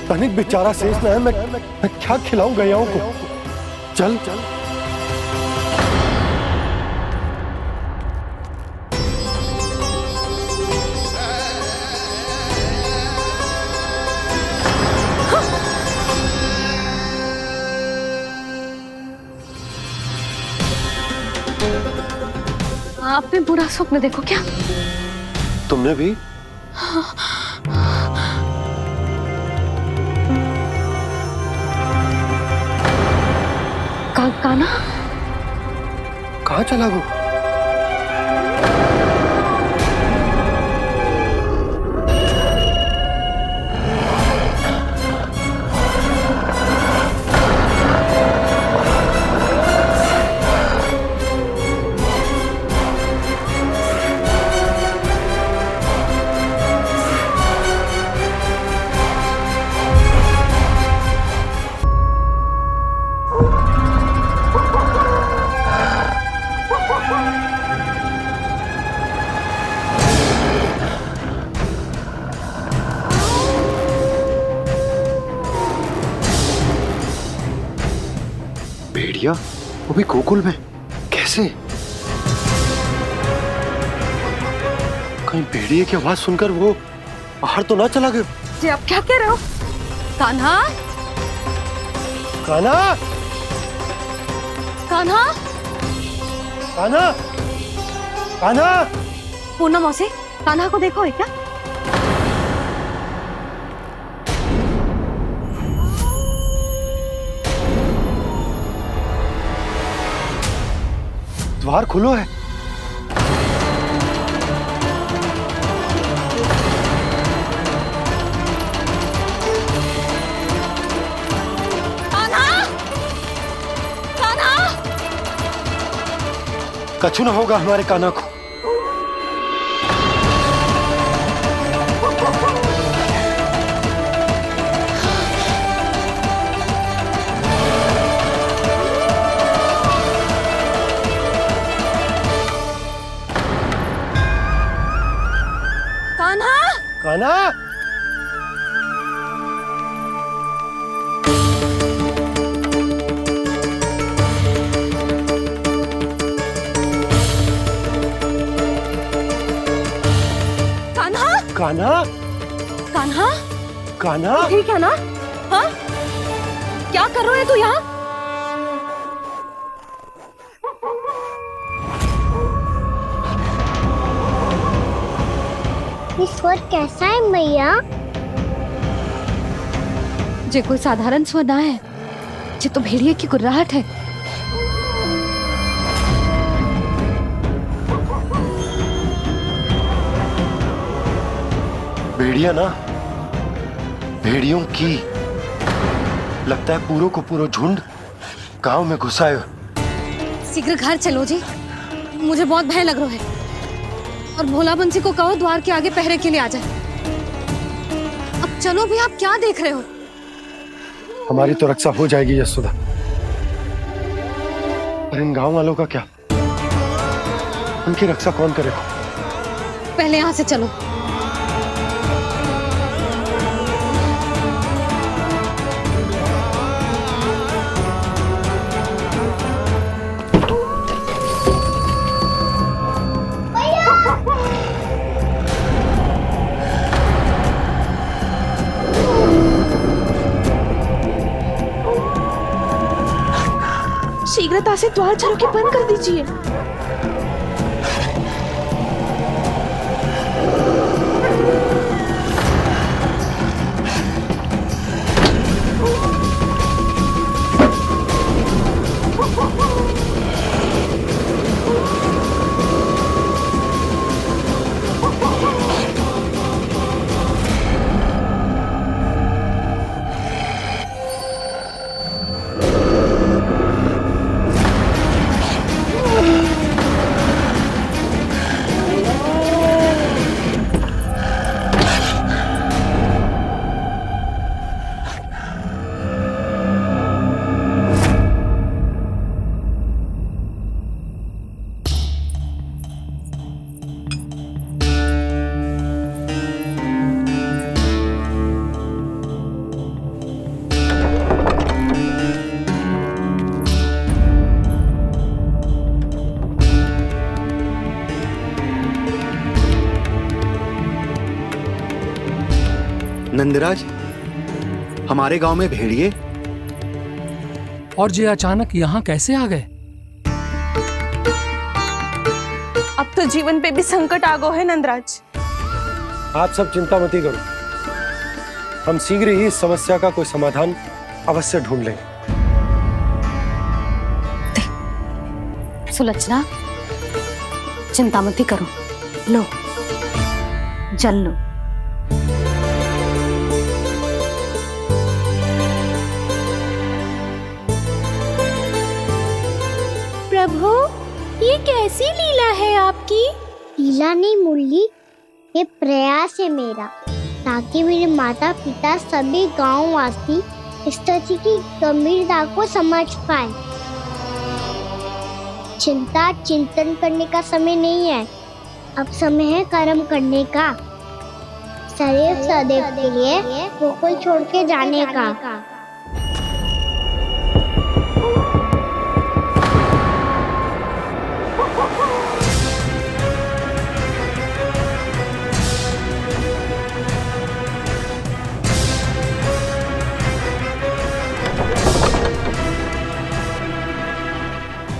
[SPEAKER 3] तनिक बेचारा शेष ना है, मैं क्या खिलाऊं गयाओं को। चल चल
[SPEAKER 1] आपने बुरा स्वप्न देखो क्या?
[SPEAKER 3] तुमने भी?
[SPEAKER 1] कान्हा
[SPEAKER 3] कहाँ चला वो? भेड़िया वो भी गोकुल में कैसे? कहीं भेड़िए की आवाज सुनकर वो बाहर तो ना चला गया?
[SPEAKER 1] जी आप क्या कह रहे हो? कान्हा
[SPEAKER 3] कान्हा
[SPEAKER 1] कान्हा
[SPEAKER 3] कान्हा कान्हा
[SPEAKER 1] पूनम मौसी, कान्हा को देखो है क्या?
[SPEAKER 3] द्वार खुलो है। कछु न होगा हमारे कान्हा को।
[SPEAKER 9] कान्हा,
[SPEAKER 3] कान्हा, कान्हा,
[SPEAKER 9] कान्हा,
[SPEAKER 3] कान्हा,
[SPEAKER 9] ठीक है ना? हाँ, क्या कर रहे हो तू यहाँ?
[SPEAKER 2] ये स्वर कैसा है मैया?
[SPEAKER 1] जे कोई साधारण स्वर ना है, जे तो भेड़िए की गुर्राहट है।
[SPEAKER 3] भेड़िया ना, भेड़ियों की लगता है पूरो को पूरो झुंड गांव में घुसा है।
[SPEAKER 1] शीघ्र घर चलो जी, मुझे बहुत भय लग रहा है। और भोला बंसी को कहो द्वार के आगे पहरे के लिए आ जाए। अब चलो भी, आप क्या देख रहे हो?
[SPEAKER 3] हमारी तो रक्षा हो जाएगी यशोदा, पर इन गांव वालों का क्या? उनकी रक्षा कौन करेगा?
[SPEAKER 1] पहले यहाँ से चलो।
[SPEAKER 9] शीघ्रता से द्वार चारों के बंद कर दीजिए।
[SPEAKER 14] नंदराज, हमारे गांव में भेड़िए
[SPEAKER 17] और ये अचानक यहाँ कैसे आ गए?
[SPEAKER 9] अब तो जीवन पे भी संकट आ गो है नंदराज।
[SPEAKER 3] आप सब चिंता मत करो, हम शीघ्र ही इस समस्या का कोई समाधान अवश्य ढूंढ लेंगे।
[SPEAKER 1] सुलक्षणा, चिंता मत करो, लो जल लो।
[SPEAKER 8] प्रभु, ये कैसी लीला है आपकी?
[SPEAKER 2] लीला नहीं मुरली, ये प्रयास है मेरा, ताकि मेरे माता पिता सभी गांव वासी इस स्थिति की गंभीरता को समझ पाए। चिंता चिंतन करने का समय नहीं है, अब समय है कर्म करने का, सदैव सदैव के लिए गोकुल छोड़ के जाने का।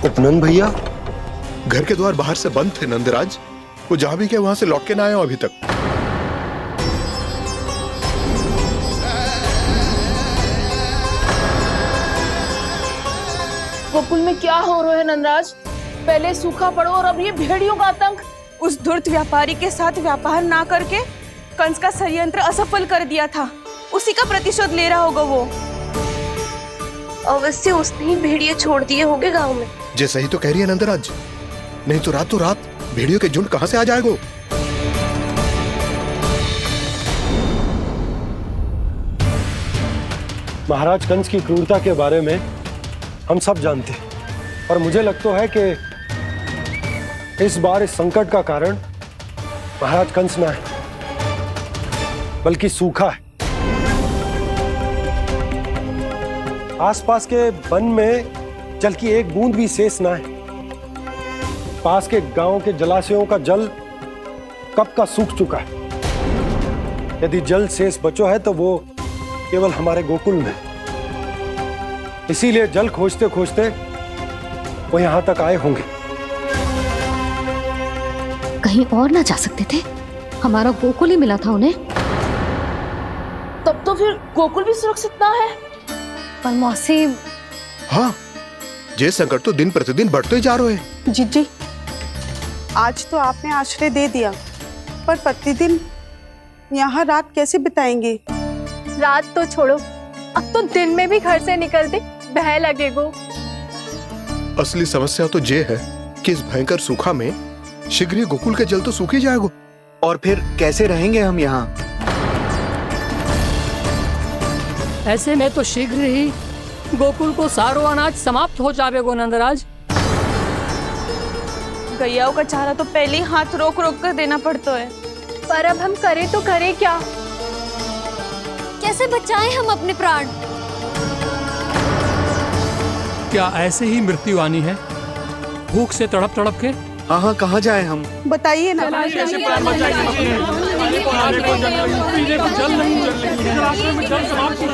[SPEAKER 3] उपनंद भैया,
[SPEAKER 18] घर के द्वार बाहर से बंद थे नंदराज, वो जहां भी गए वहां से लौट के ना आए हो अभी तक।
[SPEAKER 11] गोकुल में क्या हो रहा है नंदराज? पहले सूखा पड़ो और अब ये भेड़ियों का आतंक।
[SPEAKER 9] उस धूर्त व्यापारी के साथ व्यापार ना करके कंस का षड्यंत्र असफल कर दिया था, उसी का प्रतिशोध ले रहा होगा वो।
[SPEAKER 19] अवश्य उसने ही भेड़िए छोड़ दिए होंगे गांव में।
[SPEAKER 18] जे सही तो कह रही है नंदराज, नहीं तो रात भेड़ियों के झुंड कहां से आ जाएगा।
[SPEAKER 3] महाराज कंस की क्रूरता के बारे में हम सब जानते हैं, और मुझे लगता है कि इस बार इस संकट का कारण महाराज कंस ना है, बल्कि सूखा है। आसपास के वन में जल की एक बूंद भी शेष ना है। पास के गांव के जलाशयों का जल कब का सूख चुका है। यदि जल शेष बचो है तो वो केवल हमारे गोकुल में। इसीलिए जल खोजते खोजते वो यहां तक आए होंगे।
[SPEAKER 1] कहीं और ना जा सकते थे? हमारा गोकुल ही मिला था उन्हें।
[SPEAKER 11] तब तो फिर गोकुल भी सुरक्षित ना है।
[SPEAKER 1] पर मौसी,
[SPEAKER 18] हाँ, ये संकट तो दिन प्रतिदिन बढ़ते जा रहे हैं।
[SPEAKER 20] जीजी, आज तो आपने आश्रय दे दिया, पर प्रतिदिन यहाँ रात कैसे बिताएंगे?
[SPEAKER 7] रात तो छोड़ो, अब तो दिन में भी घर से निकलते भय लगेगो।
[SPEAKER 18] असली समस्या तो ये है कि इस भयंकर सूखा में शीघ्र ही गोकुल के जल तो सूख ही जाएगा।
[SPEAKER 14] और फिर कैसे रहेंगे हम यहाँ?
[SPEAKER 17] ऐसे में तो शीघ्र ही गोकुल को सारो अनाज समाप्त हो जाएगा नंदराज।
[SPEAKER 9] गैयाओं का चारा तो पहले ही हाथ रोक रोक कर देना पड़ता है।
[SPEAKER 7] पर अब हम करें तो करें क्या? कैसे बचाएं हम अपने प्राण?
[SPEAKER 17] क्या ऐसे ही मृत्यु आनी है, भूख से तड़प तड़प के?
[SPEAKER 14] हाँ, कहाँ जाए हम?
[SPEAKER 20] बताइए ना।
[SPEAKER 17] कैसे प्राण बचाएं अपने? खाने को जल नहीं, पीने को जल नहीं, रास्ते में जल समाप्त हो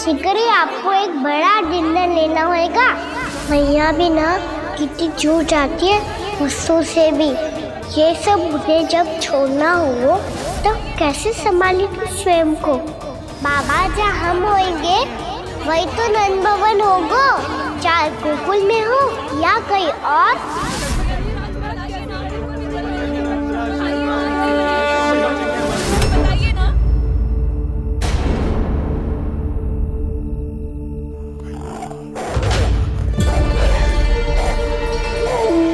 [SPEAKER 2] शिकारी, आपको एक बड़ा निर्णय लेना होगा। मैया भी ना कितनी जूझ जाती है गुस्सों से भी। ये सब उन्हें जब छोड़ना हो तो कैसे संभालेंगे स्वयं को? बाबा जहाँ हम होंगे वही तो नंद भवन होगा, चाहे गोकुल में हो या कहीं और।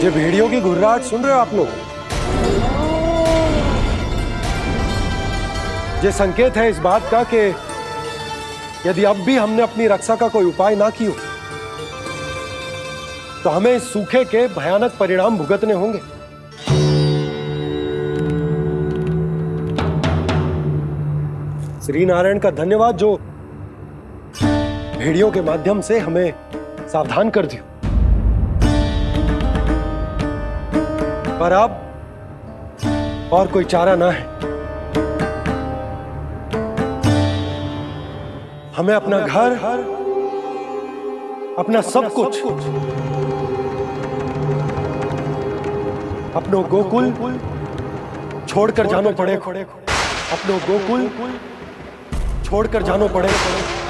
[SPEAKER 3] ये भेड़ियों की घुर्राहट सुन रहे हो आप लोग? ये संकेत है इस बात का कि यदि अब भी हमने अपनी रक्षा का कोई उपाय ना किया तो हमें इस सूखे के भयानक परिणाम भुगतने होंगे। श्री नारायण का धन्यवाद जो भेड़ियों के माध्यम से हमें सावधान कर दिया। पर अब और कोई चारा ना है। हमें अपना घर, अपना सब कुछ, अपनो गोकुल छोड़कर जानो पड़ेगा। अपनो गोकुल छोड़कर जानो पड़ेगा।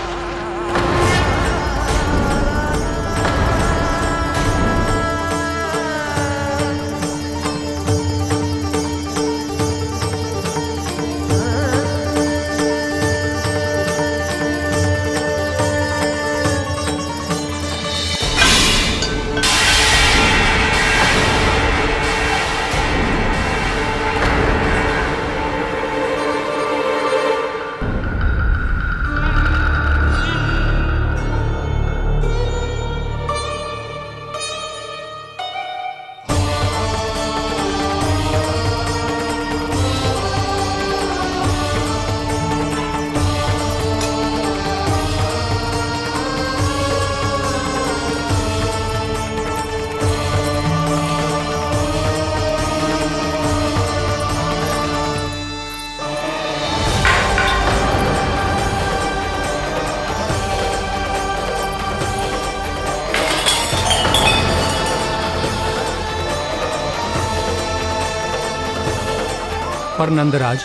[SPEAKER 17] पर नंदराज,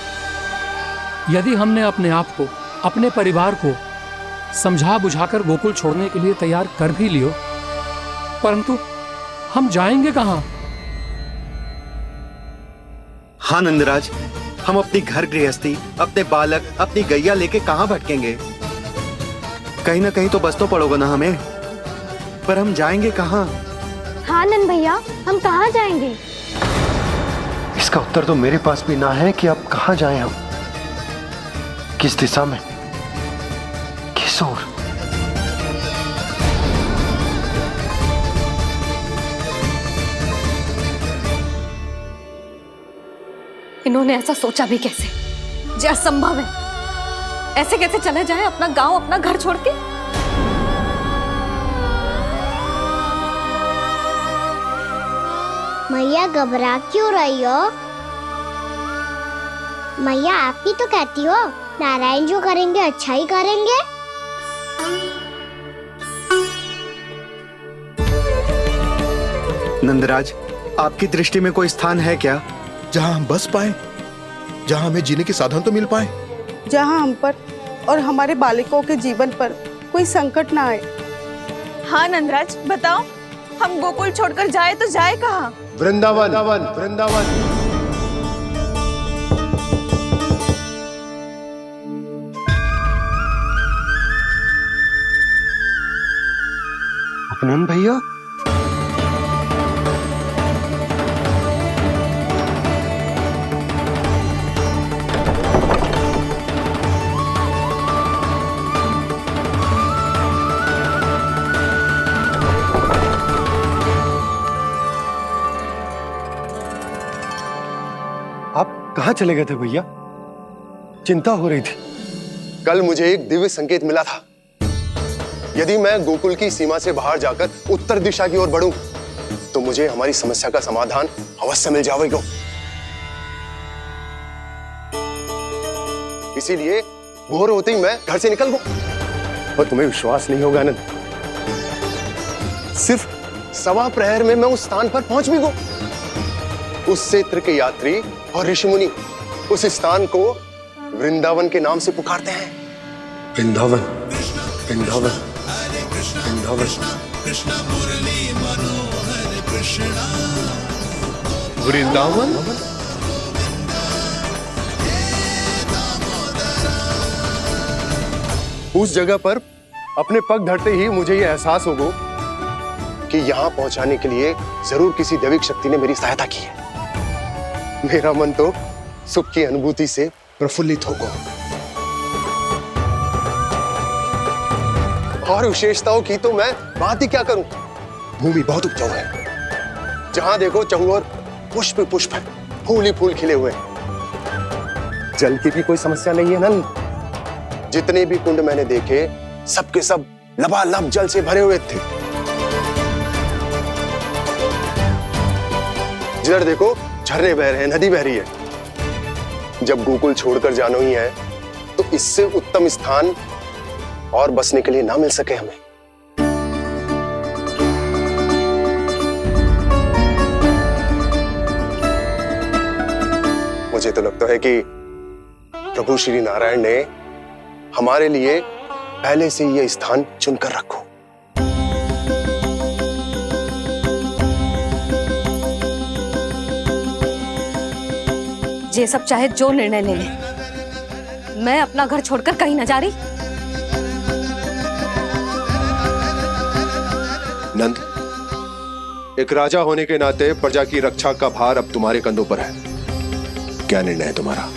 [SPEAKER 17] यदि हमने अपने आप को, अपने परिवार को समझा बुझाकर गोकुल छोड़ने के लिए तैयार कर भी लियो, परंतु हम जाएंगे कहाँ?
[SPEAKER 14] हाँ नंदराज, हम अपनी घर गृहस्थी, अपने बालक, अपनी गैया लेके कहाँ भटकेंगे? कहीं ना कहीं तो बस तो पड़ोगे ना हमें, पर हम जाएंगे कहाँ?
[SPEAKER 7] हाँ नंद भैया, हम कहाँ जाएंगे?
[SPEAKER 3] इसका उत्तर तो मेरे पास भी ना है कि अब कहाँ जाएं हम, किस दिशा में, किस ओर।
[SPEAKER 1] इन्होंने ऐसा सोचा भी कैसे? जो असंभव है। ऐसे कैसे चले जाएं अपना गांव, अपना घर छोड़ के?
[SPEAKER 2] मैया घबरा क्यों रही हो? मैया आप ही तो कहती हो नारायण जो करेंगे अच्छा ही करेंगे।
[SPEAKER 14] नंदराज, आपकी दृष्टि में कोई स्थान है क्या
[SPEAKER 18] जहां हम बस पाए, जहां हमें जीने के साधन तो मिल पाए,
[SPEAKER 20] जहाँ हम पर और हमारे बालकों के जीवन पर कोई संकट ना आए?
[SPEAKER 9] हाँ नंदराज, बताओ, हम गोकुल छोड़कर जाए तो जाए कहाँ?
[SPEAKER 3] वृंदावन, वृंदावन। अपनन भैया, आप कहाँ चले गए थे भैया? चिंता हो रही थी।
[SPEAKER 6] कल मुझे एक दिव्य संकेत मिला था। यदि मैं गोकुल की सीमा से बाहर जाकर उत्तर दिशा की ओर बढ़ूं, तो मुझे हमारी समस्या का समाधान अवश्य मिल जाएगा। इसीलिए भोर होते ही मैं घर से निकल गया। और तुम्हें विश्वास नहीं होगा आनंद, सिर्फ सवा प्रहर में मैं उस स्थान पर पहुंच भी गया। उस क्षेत्र के यात्री और ऋषिमुनि उस स्थान को वृंदावन के नाम से पुकारते हैं।
[SPEAKER 3] वृंदावन, वृंदावन, वृंदावन।
[SPEAKER 18] वृंदावन।
[SPEAKER 6] उस जगह पर अपने पग धरते ही मुझे यह एहसास होगा कि यहां पहुंचाने के लिए जरूर किसी दैविक शक्ति ने मेरी सहायता की है। मेरा मन तो सुख की अनुभूति से प्रफुल्लित होगा। और विशेषताओं की तो मैं बात ही क्या करूं। भूमि बहुत उपजाऊ है, जहां देखो चहुओर पुष्प पुष्प है, फूल ही फूल खिले हुए हैं। जल की भी कोई समस्या नहीं है नंद। जितने भी कुंड मैंने देखे, सबके सब लबालब जल से भरे हुए थे। जिधर देखो झरने बह रहे हैं, नदी बह रही है। जब गोकुल छोड़कर जाना ही है, तो इससे उत्तम स्थान और बसने के लिए ना मिल सके हमें। मुझे तो लगता है कि प्रभु श्री नारायण ने हमारे लिए पहले से यह स्थान चुनकर रखो।
[SPEAKER 1] ये सब चाहे जो निर्णय ले ले, मैं अपना घर छोड़कर कहीं न जा रही।
[SPEAKER 6] नंद, एक राजा होने के नाते प्रजा की रक्षा का भार अब तुम्हारे कंधों पर है। क्या निर्णय है तुम्हारा?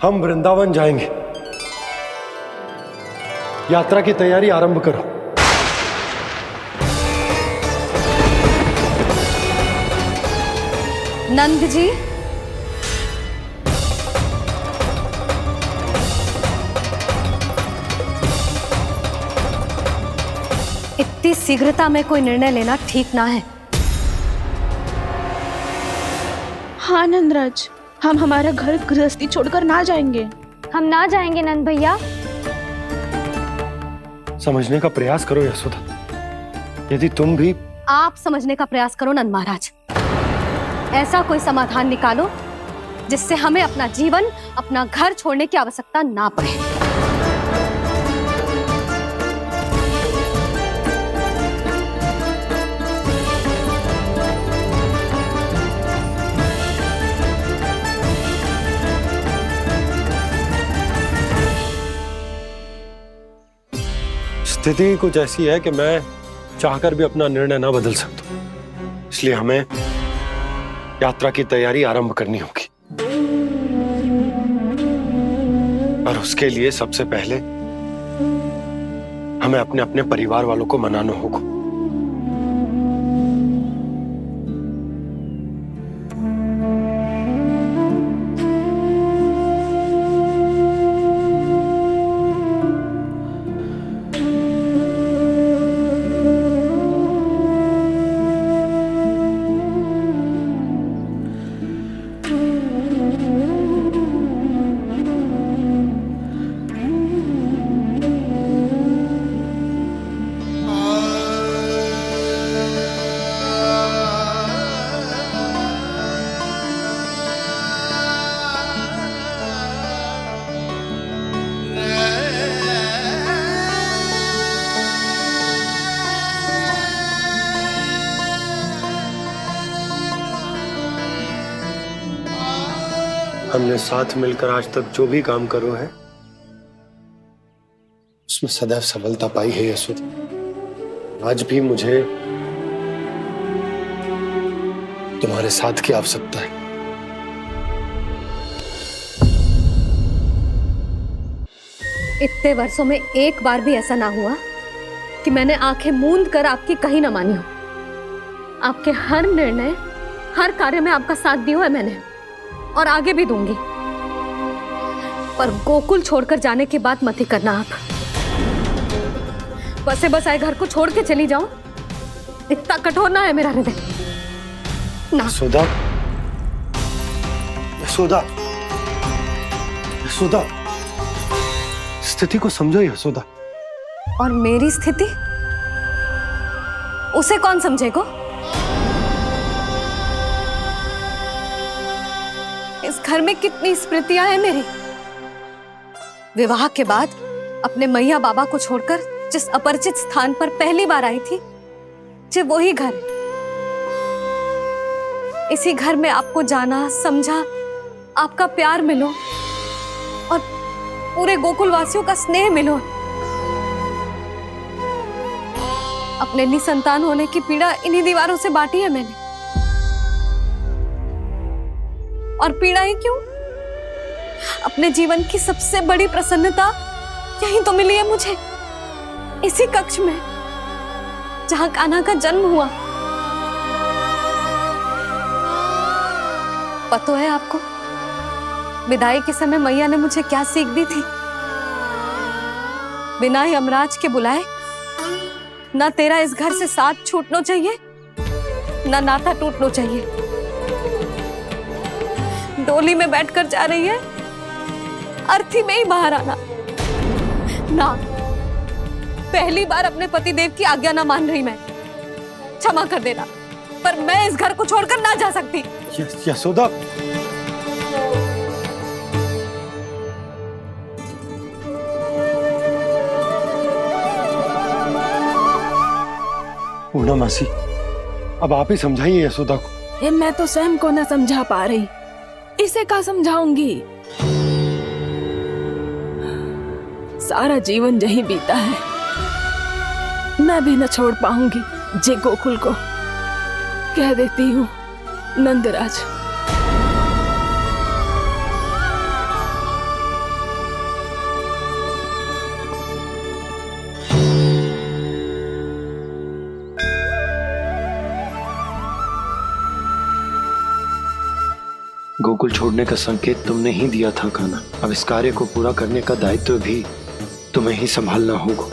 [SPEAKER 3] हम वृंदावन जाएंगे। यात्रा की तैयारी आरंभ करो।
[SPEAKER 1] नंद जी, इतनी शीघ्रता में कोई निर्णय लेना ठीक ना है।
[SPEAKER 11] हाँ नंदराज, हम हमारा घर गृहस्थी छोड़कर ना जाएंगे।
[SPEAKER 7] हम ना जाएंगे नंद भैया।
[SPEAKER 3] समझने का प्रयास करो यशोदा। यदि तुम भी
[SPEAKER 1] आप समझने का प्रयास करो नंद महाराज। ऐसा कोई समाधान निकालो जिससे हमें अपना जीवन, अपना घर छोड़ने की आवश्यकता ना पड़े।
[SPEAKER 3] स्थिति कुछ ऐसी है कि मैं चाहकर भी अपना निर्णय ना बदल सकता, इसलिए हमें यात्रा की तैयारी आरंभ करनी होगी। और उसके लिए सबसे पहले हमें अपने अपने परिवार वालों को मनाना होगा। हमने साथ मिलकर आज तक जो भी काम करो है उसमें सदैव सफलता पाई है यशोदा। आज भी मुझे तुम्हारे साथ की आवश्यकता है।
[SPEAKER 1] इतने वर्षों में एक बार भी ऐसा ना हुआ कि मैंने आंखें मूंद कर आपकी कहीं ना मानी हो। आपके हर निर्णय, हर कार्य में आपका साथ दिया है मैंने, और आगे भी दूंगी। पर गोकुल छोड़कर जाने की बात मत ही करना आप। बसे बसाए घर को छोड़ के चली जाऊं, इतना कठोर ना है मेरा हृदय ना।
[SPEAKER 3] यशोदा, यशोदा, यशोदा, स्थिति को समझो यशोदा।
[SPEAKER 1] और मेरी स्थिति उसे कौन समझेगा? इस घर में कितनी स्मृतियां हैं मेरी। विवाह के बाद अपने मैया बाबा को छोड़कर जिस अपरिचित स्थान पर पहली बार आई थी, जो वही घर है। इसी घर में आपको जाना, समझा, आपका प्यार मिलो और पूरे गोकुल वासियों का स्नेह मिलो। अपने निसंतान होने की पीड़ा इन्हीं दीवारों से बांटी है मैंने। और पीड़ा ही क्यों? अपने जीवन की सबसे बड़ी प्रसन्नता यही तो मिली है मुझे, इसी कक्ष में जहां कान्हा का जन्म हुआ। पता है आपको विदाई के समय मैया ने मुझे क्या सीख दी थी? बिना ही यमराज के बुलाए ना तेरा इस घर से साथ छूटना चाहिए, ना नाता टूटना चाहिए। डोली में बैठकर जा रही है, अर्थी में ही बाहर आना ना। पहली बार अपने पतिदेव की आज्ञा ना मान रही मैं, क्षमा कर देना, पर मैं इस घर को छोड़कर ना जा सकती।
[SPEAKER 3] यशोदा, पूर्णा मासी, अब आप ही समझाइए यशोदा को।
[SPEAKER 4] ये मैं तो स्वयं को ना समझा पा रही, इसे क्या समझाऊंगी? सारा जीवन यही बीता है, मैं भी न छोड़ पाऊंगी जे गोकुल को। कह देती हूँ नंदराज।
[SPEAKER 3] गोकुल छोड़ने का संकेत तुमने ही दिया था कान्हा। अब इस कार्य को पूरा करने का दायित्व भी तुम्हें ही संभालना होगा।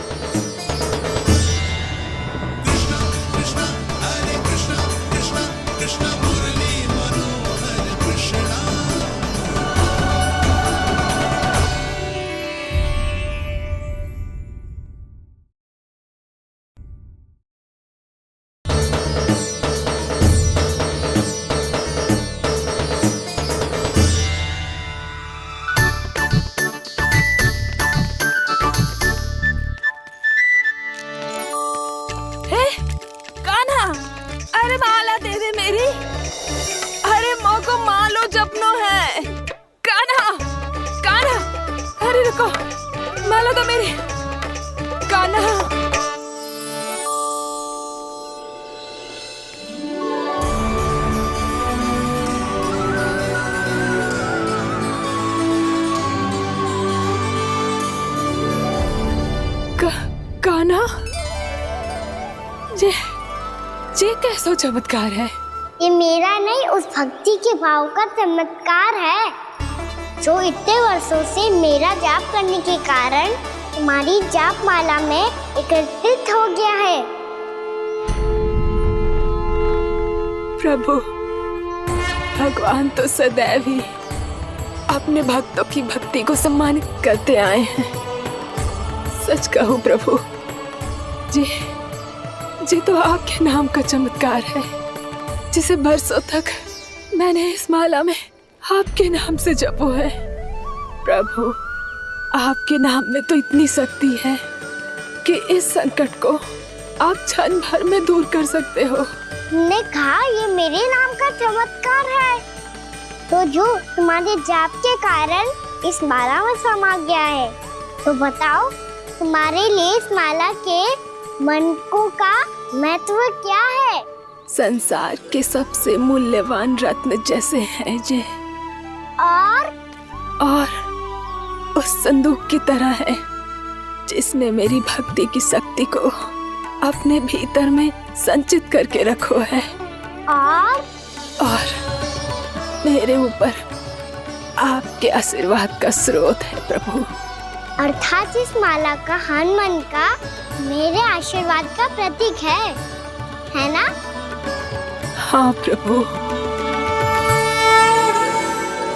[SPEAKER 4] रुको, माला दो मेरी। कान्हा, कान्हा, ये कैसा चमत्कार है?
[SPEAKER 2] ये मेरा नहीं, उस भक्ति के भाव का चमत्कार है जो इतने वर्षों से मेरा जाप करने के कारण तुम्हारी जाप माला में एकत्रित हो गया है।
[SPEAKER 4] प्रभु, भगवान तो सदैव ही अपने भक्तों की भक्ति को सम्मानित करते आए हैं। सच कहूं प्रभु, जी तो आपके नाम का चमत्कार है, जिसे बरसों तक मैंने इस माला में आपके नाम से जपो है। प्रभु, आपके नाम में तो इतनी शक्ति है कि इस संकट को आप क्षण भर में दूर कर सकते हो।
[SPEAKER 2] तुमने कहा ये मेरे नाम का चमत्कार है, तो जो तुम्हारे जाप के कारण इस माला में समा गया है, तो बताओ तुम्हारे लिए इस माला के मनकों का महत्व क्या है?
[SPEAKER 4] संसार के सबसे मूल्यवान रत्न जैसे हैं जे, और उस संदूक की तरह है जिसमें मेरी भक्ति की शक्ति को अपने भीतर में संचित करके रखो है। और मेरे ऊपर आपके आशीर्वाद का स्रोत है प्रभु।
[SPEAKER 2] अर्थात इस माला का हनुमान का मेरे आशीर्वाद का प्रतीक है ना?
[SPEAKER 4] हाँ प्रभु।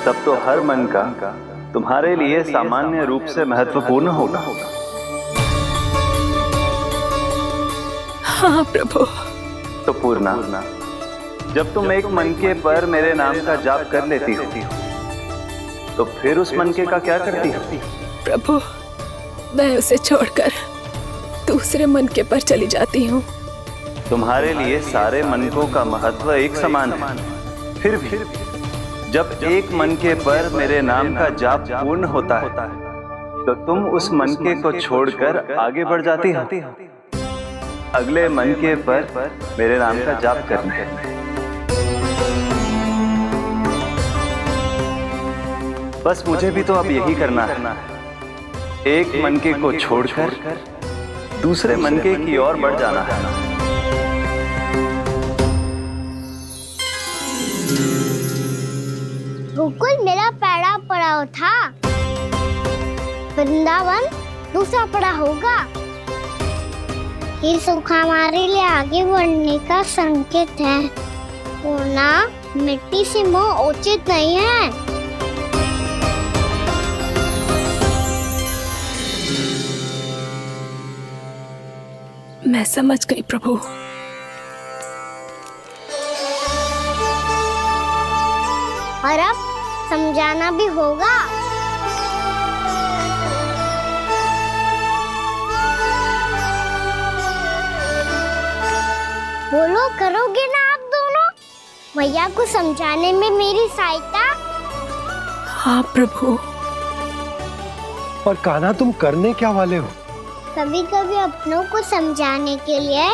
[SPEAKER 21] तब तो हर मन का तुम्हारे लिए सामान्य रूप से महत्वपूर्ण होगा।
[SPEAKER 4] हाँ प्रभु।
[SPEAKER 21] तो पूर्णा, जब तुम एक मनके पर मेरे नाम का जाप कर लेती हो, तो फिर उस मनके का क्या करती हो?
[SPEAKER 4] प्रभु, मैं उसे छोड़कर दूसरे मनके पर चली जाती हूँ।
[SPEAKER 21] तुम्हारे लिए सारे मनकों का महत्व एक समान है। फिर भी जब एक मनके पर मेरे नाम का जाप पूर्ण होता है, तो तुम उस मनके को छोड़कर आगे बढ़ जाती हो अगले मनके पर मेरे नाम का जाप करने। बस मुझे भी तो अब यही करना है, एक मनके को छोड़कर दूसरे मनके की ओर बढ़ जाना है।
[SPEAKER 2] गोकुल मेरा पहला पड़ाव था, वृंदावन दूसरा पड़ा होगा। ये सुख हमारे लिए आगे बढ़ने का संकेत है, वरना मिट्टी से मोह उचित नहीं है।
[SPEAKER 4] मैं समझ गई प्रभु।
[SPEAKER 2] और अब समझाना भी होगा। बोलो, करोगे ना आप दोनों? भैया को समझाने में मेरी सहायता?
[SPEAKER 4] हाँ प्रभु।
[SPEAKER 3] और कान्हा, तुम करने क्या वाले हो?
[SPEAKER 2] कभी कभी अपनों को समझाने के लिए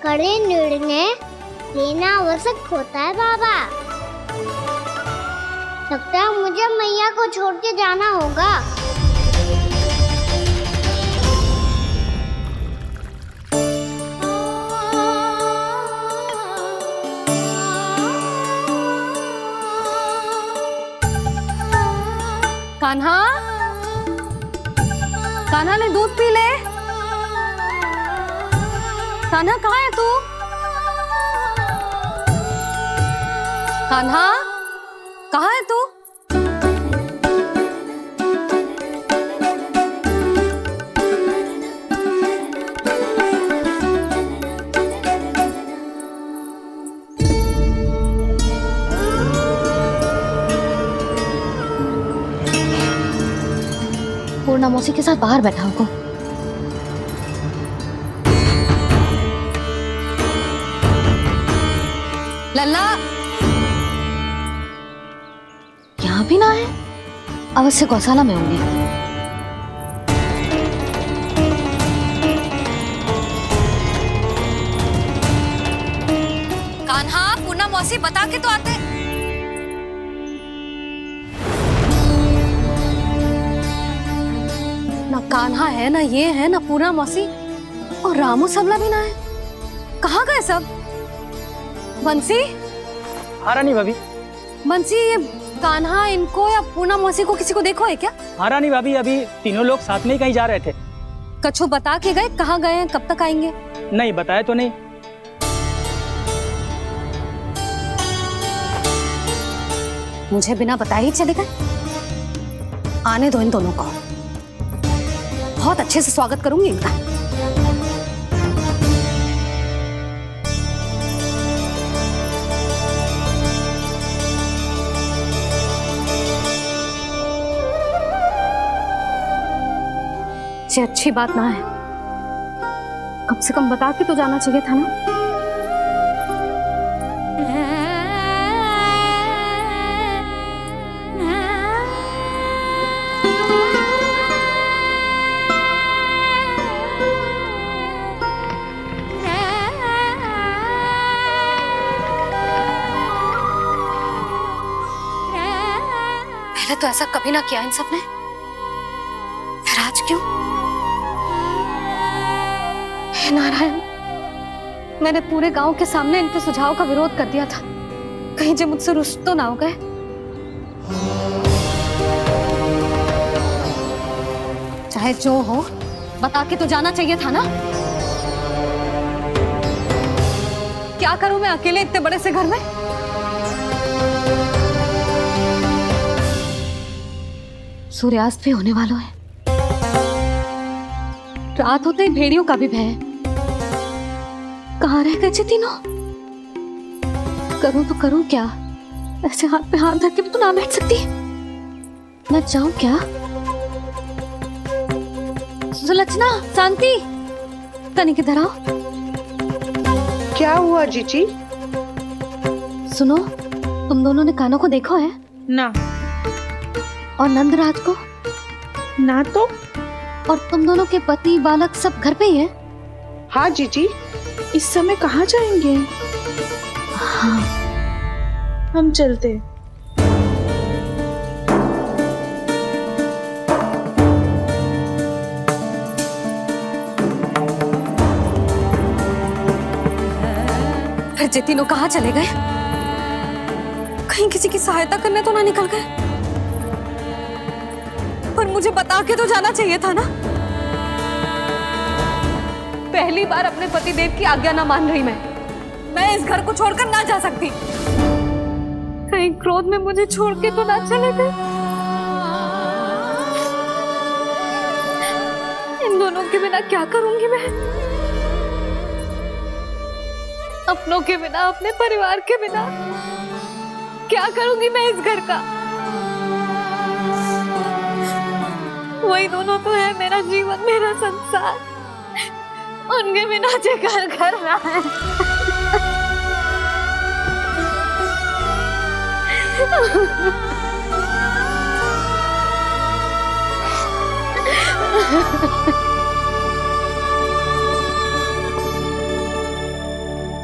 [SPEAKER 2] कड़े निर्णय लेना आवश्यक होता है बाबा। लगता है मुझे मैया को छोड़ के जाना होगा।
[SPEAKER 1] कान्हा, कान्हा ने दूध पी ले। कान्हा कहाँ है तू? कान्हा, कहाँ है तू? पूर्णा मौसी के साथ बाहर बैठा होगा। लल्ला, यहाँ भी ना है, अवश्य गौशाला में होंगे। मौसी बता के तो आते। ना कान्हा है, ना ये है, ना पूर्णा मौसी, और रामू सबला भी ना है। कहाँ गए सब? बंसी?
[SPEAKER 13] हाँ रानी भाभी।
[SPEAKER 1] बंसी, ये कान्हा इनको या पूर्णा मौसी को किसी को देखो है क्या?
[SPEAKER 13] हाँ रानी भाभी, अभी तीनों लोग साथ में ही कहीं जा रहे थे।
[SPEAKER 1] कछु बता के गए कहाँ गए हैं, कब तक आएंगे?
[SPEAKER 13] नहीं बताया तो नहीं।
[SPEAKER 1] मुझे बिना बताए ही चले गए? आने दो इन दोनों को, बहुत अच्छे से स्वागत करूंगी इनका। ये अच्छी बात ना है, कम से कम बता के तो जाना चाहिए था ना। पहले तो ऐसा कभी ना किया इन सब ने, फिर आज क्यों? हे नारायण, मैंने पूरे गांव के सामने इनके सुझाव का विरोध कर दिया था, कहीं जो मुझसे रुष्ट तो ना हो गए। चाहे जो हो, बता के तो जाना चाहिए था ना। क्या करूं मैं अकेले इतने बड़े से घर में? सूर्यास्त भी होने वाला है, रात होते ही भेड़ियों का भी भय है। कहाँ रह गए तीनों? करूं तो करूं क्या? ऐसे हाथ पे हाथ धर के भी तो ना बैठ सकती। मैं जाऊं क्या? सुलक्षणा, शांति, तनिक इधर आओ।
[SPEAKER 20] क्या हुआ जीजी?
[SPEAKER 1] सुनो, तुम दोनों ने कान्हा को देखा है?
[SPEAKER 9] ना।
[SPEAKER 1] और नंदराज को?
[SPEAKER 9] ना तो।
[SPEAKER 1] और तुम दोनों के पति बालक सब घर पे ही है?
[SPEAKER 20] हाँ जीजी।
[SPEAKER 9] इस समय कहाँ जाएंगे?
[SPEAKER 1] हाँ।
[SPEAKER 9] हम चलते।
[SPEAKER 1] फिर जे तीनों कहाँ चले गए? कहीं किसी की सहायता करने तो ना निकल गए? पर मुझे बता के तो जाना चाहिए था ना। पहली बार अपने पतिदेव की आज्ञा ना मान रही मैं इस घर को छोड़कर ना जा सकती। कहीं क्रोध में मुझे छोड़ के तो ना चले गए। इन दोनों के बिना क्या करूंगी मैं? अपनों के बिना, अपने परिवार के बिना क्या करूंगी मैं इस घर का? वही दोनों तो है मेरा जीवन, मेरा संसार। उनके बिना जे घर घर रहा है।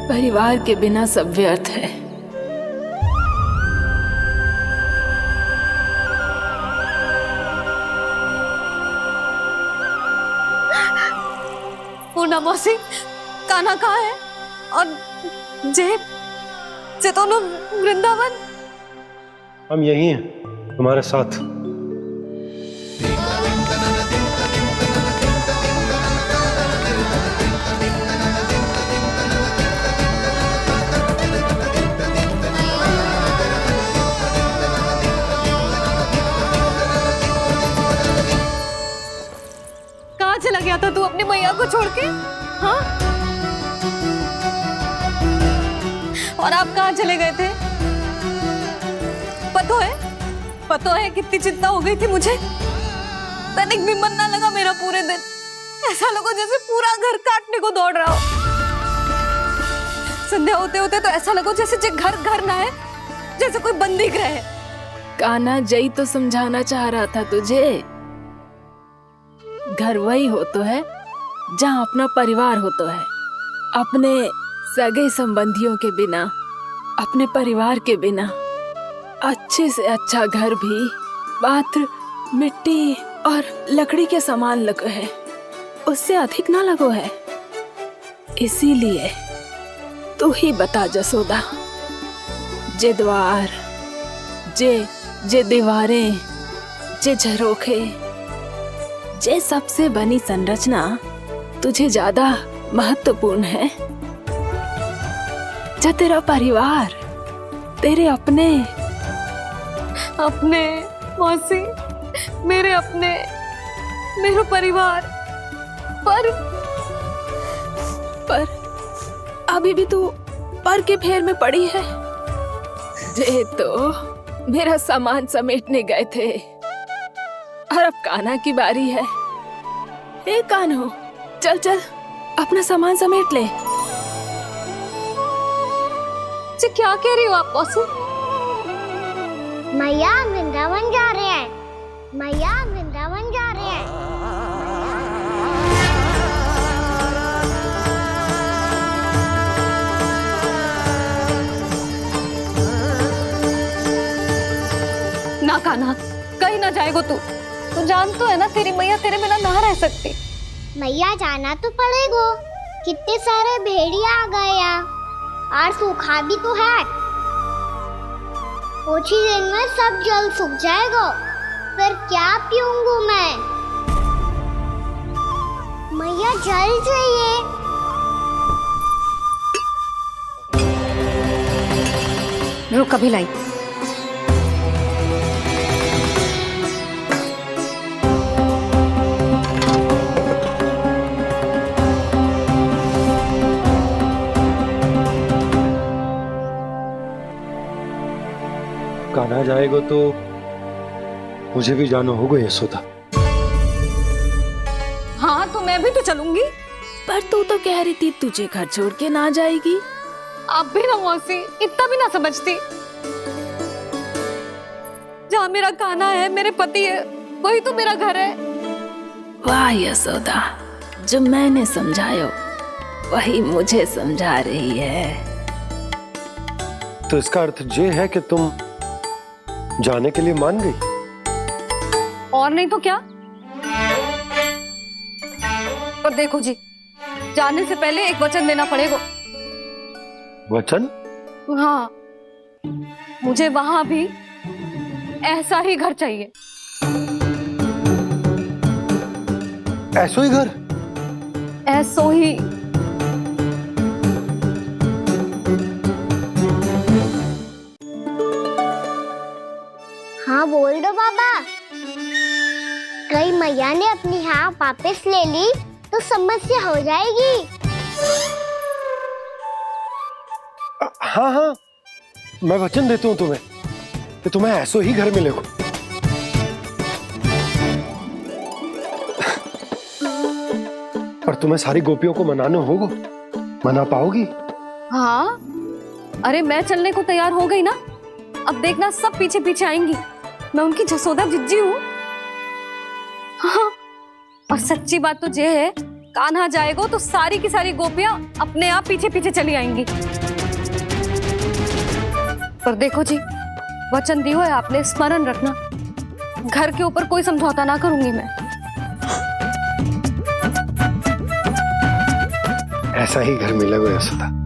[SPEAKER 4] परिवार के बिना सब व्यर्थ है।
[SPEAKER 1] पूर्णा मौसी, कान्हा कहाँ है? और जे दोनों वृंदावन?
[SPEAKER 3] हम यही हैं, तुम्हारे साथ।
[SPEAKER 1] कहाँ चला गया था तू अपनी मैया को छोड़ के? हाँ? और आप कहाँ चले गए थे? पता है कितनी चिंता हो गई थी मुझे। तनिक भी मन ना लगा मेरा पूरे दिन। ऐसा लगा जैसे पूरा घर काटने को दौड़ रहा हो। संध्या होते होते तो ऐसा लगा जैसे घर घर ना है, जैसे कोई बंदी गृह है।
[SPEAKER 4] कान्हा जई तो समझाना चाह रहा था तुझे। घर वही हो तो है जहाँ अपना परिवार हो तो है। अपने सगे संबंधियों के बिना अपने परिवार के बिना अच्छे से अच्छा घर भी मात्र मिट्टी और लकड़ी के समान लगो है, उससे अधिक ना लगो है। इसीलिए तू ही बता जसोदा, जे द्वार, जे दीवारें, जे झरोखे, जे सबसे बनी संरचना तुझे ज्यादा महत्वपूर्ण है? जो तेरा परिवार, तेरे अपने
[SPEAKER 1] मौसी, मेरे अपने, मेरा परिवार, पर
[SPEAKER 4] अभी भी तू पर के फेर में पड़ी है। जे तो मेरा सामान समेटने गए थे और अब कान्हा की बारी है। ए कान्हो, चल चल अपना सामान समेट ले।
[SPEAKER 1] जी क्या कह रही हो आप मौसी?
[SPEAKER 2] मैया वृंदावन जा रहे हैं, मैया वृंदावन जा रहे हैं।
[SPEAKER 1] ना कान्हा, कहीं ना जाएगो तू जान तो है ना तेरी मैया तेरे बिना ना रह सकती।
[SPEAKER 2] मैया जाना तो पड़ेगा, कितने सारे भेड़िया आ गए यहाँ और सूखा भी तो है। कुछ ही दिन में सब जल सूख जाएगा, फिर क्या पीऊंगा मैं? मैया जल चाहिए।
[SPEAKER 1] रुक कभी लाई।
[SPEAKER 3] कान्हा जाएगा तो मुझे भी जाना होगा यशोदा।
[SPEAKER 1] हाँ तो मैं भी तो चलूंगी।
[SPEAKER 4] पर तू तो कह रही थी तुझे घर छोड़ के ना जाएगी।
[SPEAKER 1] आप भी ना मौसी, इतना भी ना समझती। जहाँ मेरा कान्हा है, मेरे पति है, वही तो मेरा घर है।
[SPEAKER 4] वाह यशोदा, जो मैंने समझाया वही मुझे समझा रही है।
[SPEAKER 3] तो इसका अर्थ ये है कि तुम जाने के लिए मान गई?
[SPEAKER 1] और नहीं तो क्या। पर देखो जी, जाने से पहले एक वचन देना पड़ेगा।
[SPEAKER 3] वचन?
[SPEAKER 1] हाँ, मुझे वहां भी ऐसा ही घर चाहिए।
[SPEAKER 3] ऐसो ही घर?
[SPEAKER 1] ऐसो ही।
[SPEAKER 2] हाँ बोल दो बाबा। कहीं मैया ने अपनी हाँ वापस ले ली तो समस्या हो जाएगी।
[SPEAKER 3] हाँ हाँ, मैं वचन देता हूँ तुम्हें कि तुम्हें ऐसो ही घर मिलेगा। पर तुम्हें सारी गोपियों को मनाना होगा। मना पाओगी?
[SPEAKER 1] हाँ, अरे मैं चलने को तैयार हो गई ना। अब देखना सब पीछे पीछे आएंगी। मैं उनकी जसोदा जिज्जी हूँ। हाँ, और सच्ची बात तो ये है, कान्हा जाएगा तो सारी की सारी गोपियां अपने आप पीछे पीछे चली आएंगी। पर देखो जी, वचन दिया है आपने, स्मरण रखना। घर के ऊपर कोई समझौता ना करूंगी मैं।
[SPEAKER 3] ऐसा ही घर मिलेगा यशोदा।